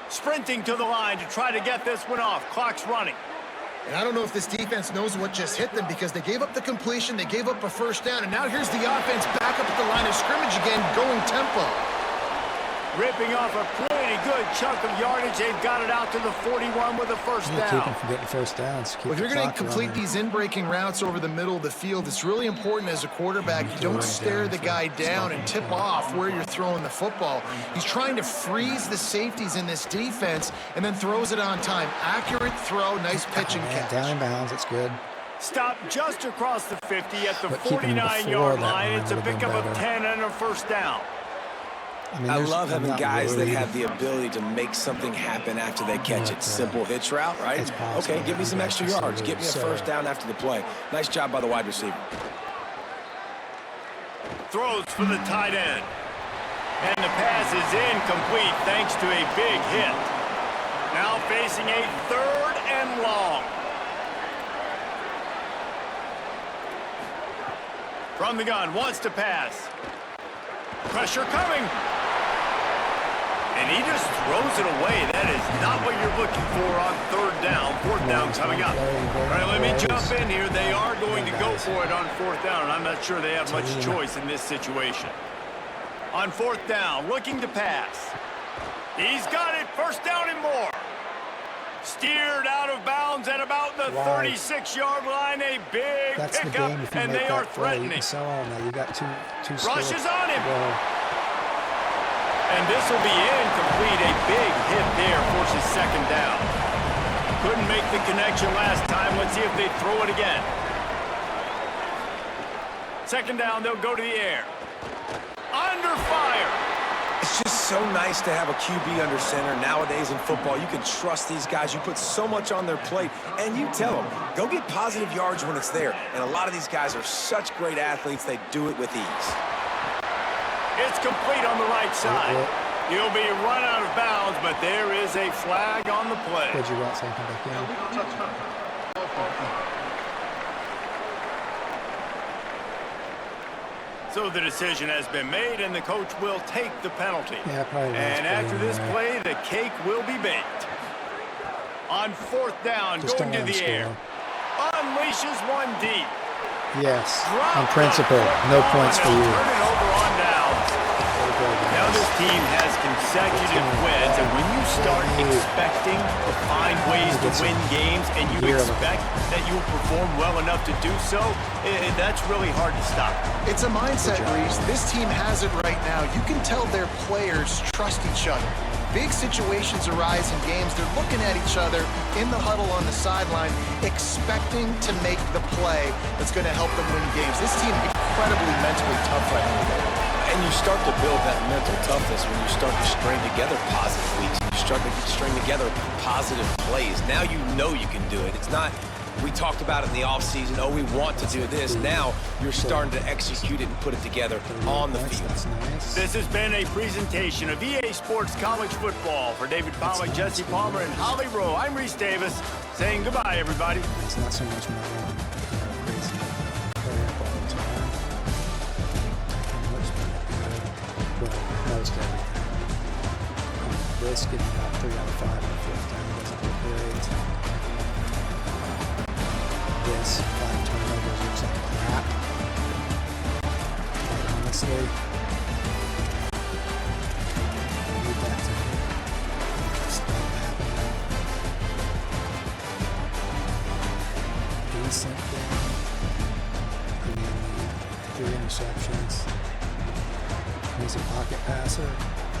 Sprinting to the line to try to get this one off. Clock's running. And I don't know if this defense knows what just hit them, because they gave up the completion, they gave up a first down, and now here's the offense back up at the line of scrimmage again, going tempo. Ripping off a pretty good chunk of yardage. They've got it out to the 41 with a first Keep down. them from getting first downs. Well, if you're going to complete these in-breaking routes over the middle of the field, it's really important as a quarterback you don't stare the guy down and tip off where you're throwing the football. He's trying to freeze the safeties in this defense and then throws it on time. Accurate throw, nice pitch and catch. Down in bounds, it's good. Stop just across the 50 at the But keeping him 49-yard before that line. one It's a would have been pickup of better. 10 and a first down. mean, I love I'm having not guys that worried. have the ability to make something happen after they catch it. Simple hitch route, right? It's possible. Okay, give me some extra yards. Get me a first down after the play. Nice job by the wide receiver. Throws for the tight end. And the pass is incomplete thanks to a big hit. Now facing a 3rd and long. From the gun, wants to pass. Pressure coming. And he just throws it away. That is not what you're looking for on 3rd down. 4th down coming up. All right, let me jump in here. They are going to go for it on 4th down, and I'm not sure they have much choice in this situation. On 4th down, looking to pass. He's got it. 1st down and more. Steered out of bounds at about the 36-yard line. A big That's the pickup, game. If you and make they that are play, you threatening. can sell all now. You got two Rushes still on him. to go. And this will be incomplete. A big hit there forces 2nd down. Couldn't make the connection last time. Let's see if they throw it again. 2nd down, they'll go to the air. Under fire. It's just so nice to have a QB under center. Nowadays in football, you can trust these guys. You put so much on their plate, and you tell them, go get positive yards when it's there. And a lot of these guys are such great athletes, they do it with ease. It's complete on the right side. He'll be run out of bounds, but there is a flag on the play. Did you want something back in? Touchdown. So the decision has been made, and the coach will take the penalty. Yeah, probably. And after this play, the cake will be baked. On 4th down, Just going to don't let the him air. Unleashes one deep. Yes, Drop on principle. the No football, points and for he'll you. turn it over on downs. Now Now this team has consecutive wins, and when you start expecting to find ways to win games and you expect that you will perform well enough to do so, that's really hard to stop. It's a mindset, Reese. This team has it right now. You can tell their players trust each other. Big situations arise in games. They're looking at each other in the huddle on the sideline, expecting to make the play that's going to help them win games. This team incredibly mentally tough right now. And you start to build that mental toughness when you start to string together positive weeks. You start to string together positive plays. Now you know you can do it. It's not, we talked about it in the offseason, oh, we want to do this. Now you're starting to execute it and put it together on the field. This has been a presentation of EA Sports College Football. For David Pollack, Jesse Palmer, and Holly Rowe, I'm Reese Davis, saying goodbye, everybody. It's not so much more crazy play up all the time. And most of it good. Well, most everything. This getting about 3 out of 5 on the fourth down doesn't look great. This 5 turnovers looks like crap. Quite honestly. I need that to stop happening. Decent game. I mean, the 3 interceptions. He's a pocket passer.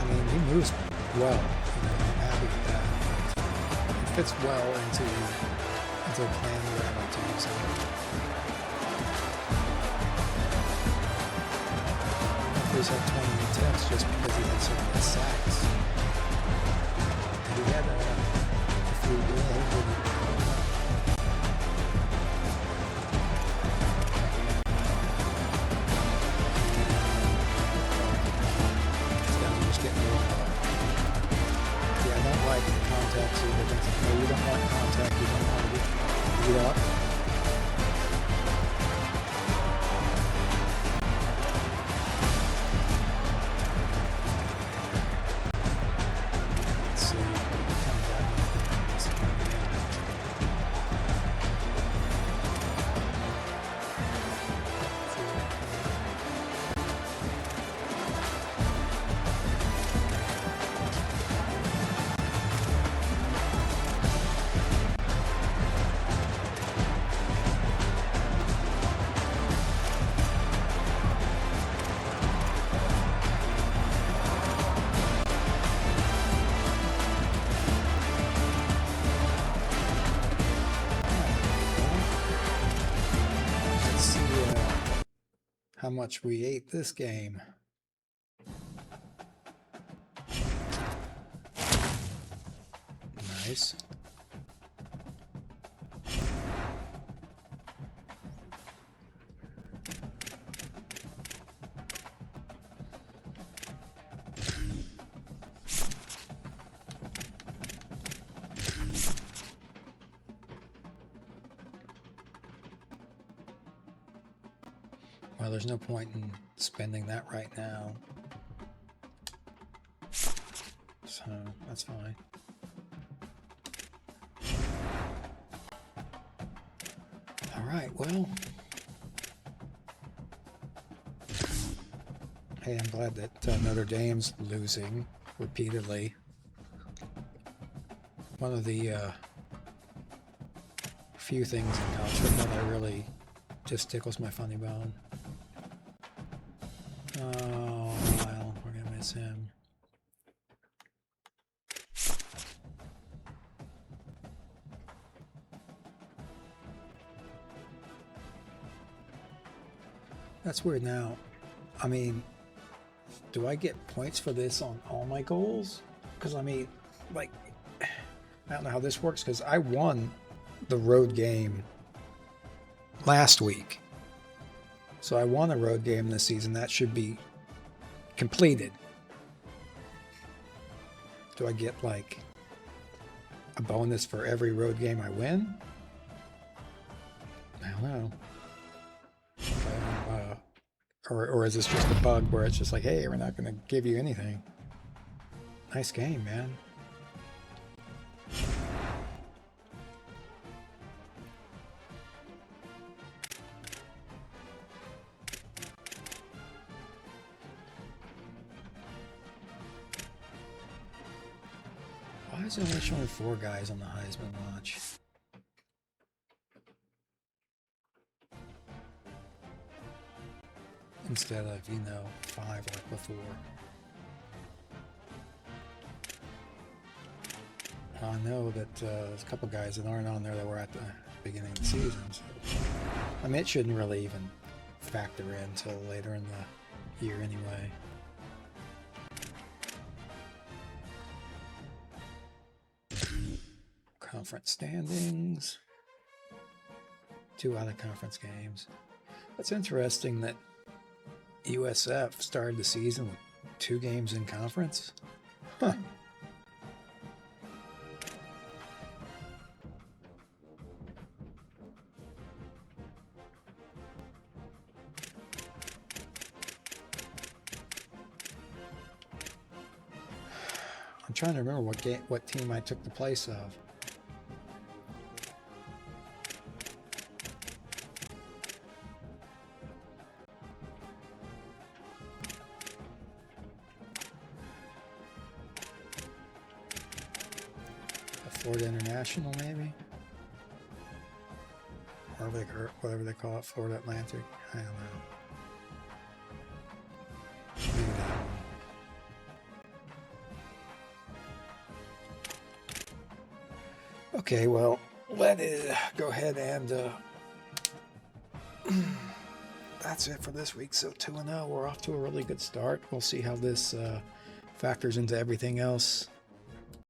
I mean, he moves well. I'm happy with that. It fits well into the plan that I like to use. He's had 20 attempts just because he had so many sacks. And he had a few really contact, so no, you don't want contact, you don't want to get up. Let's see what comes out. This coming in. How much we ate this game. Nice. Well, there's no point in spending that right now. So, that's fine. All right, well. Hey, I'm glad that Notre Dame's losing repeatedly. One of the few things in college football that really just tickles my funny bone. Oh, well, we're gonna miss him. That's weird now. I mean, do I get points for this on all my goals? Because, I mean, like, I don't know how this works, because I won the road game last week. So I won a road game this season. That should be completed. Do I get like a bonus for every road game I win? I don't know. Or is this just a bug where it's just like, hey, we're not going to give you anything? Nice game, man. is there only showing 4 guys on the Heisman watch? Instead of, 5 like before. I know that there's a couple guys that aren't on there that were at the beginning of the season. So, I mean, it shouldn't really even factor in until later in the year anyway. Conference standings. 2 out of conference games. That's interesting that USF started the season with 2 games in conference. Huh. I'm trying to remember what team I took the place of. Florida International, maybe? Or whatever they call it, Florida Atlantic. I don't know. Maybe that one. Okay, well, let it go ahead and that's it for this week. So 2-0, we're off to a really good start. We'll see how this factors into everything else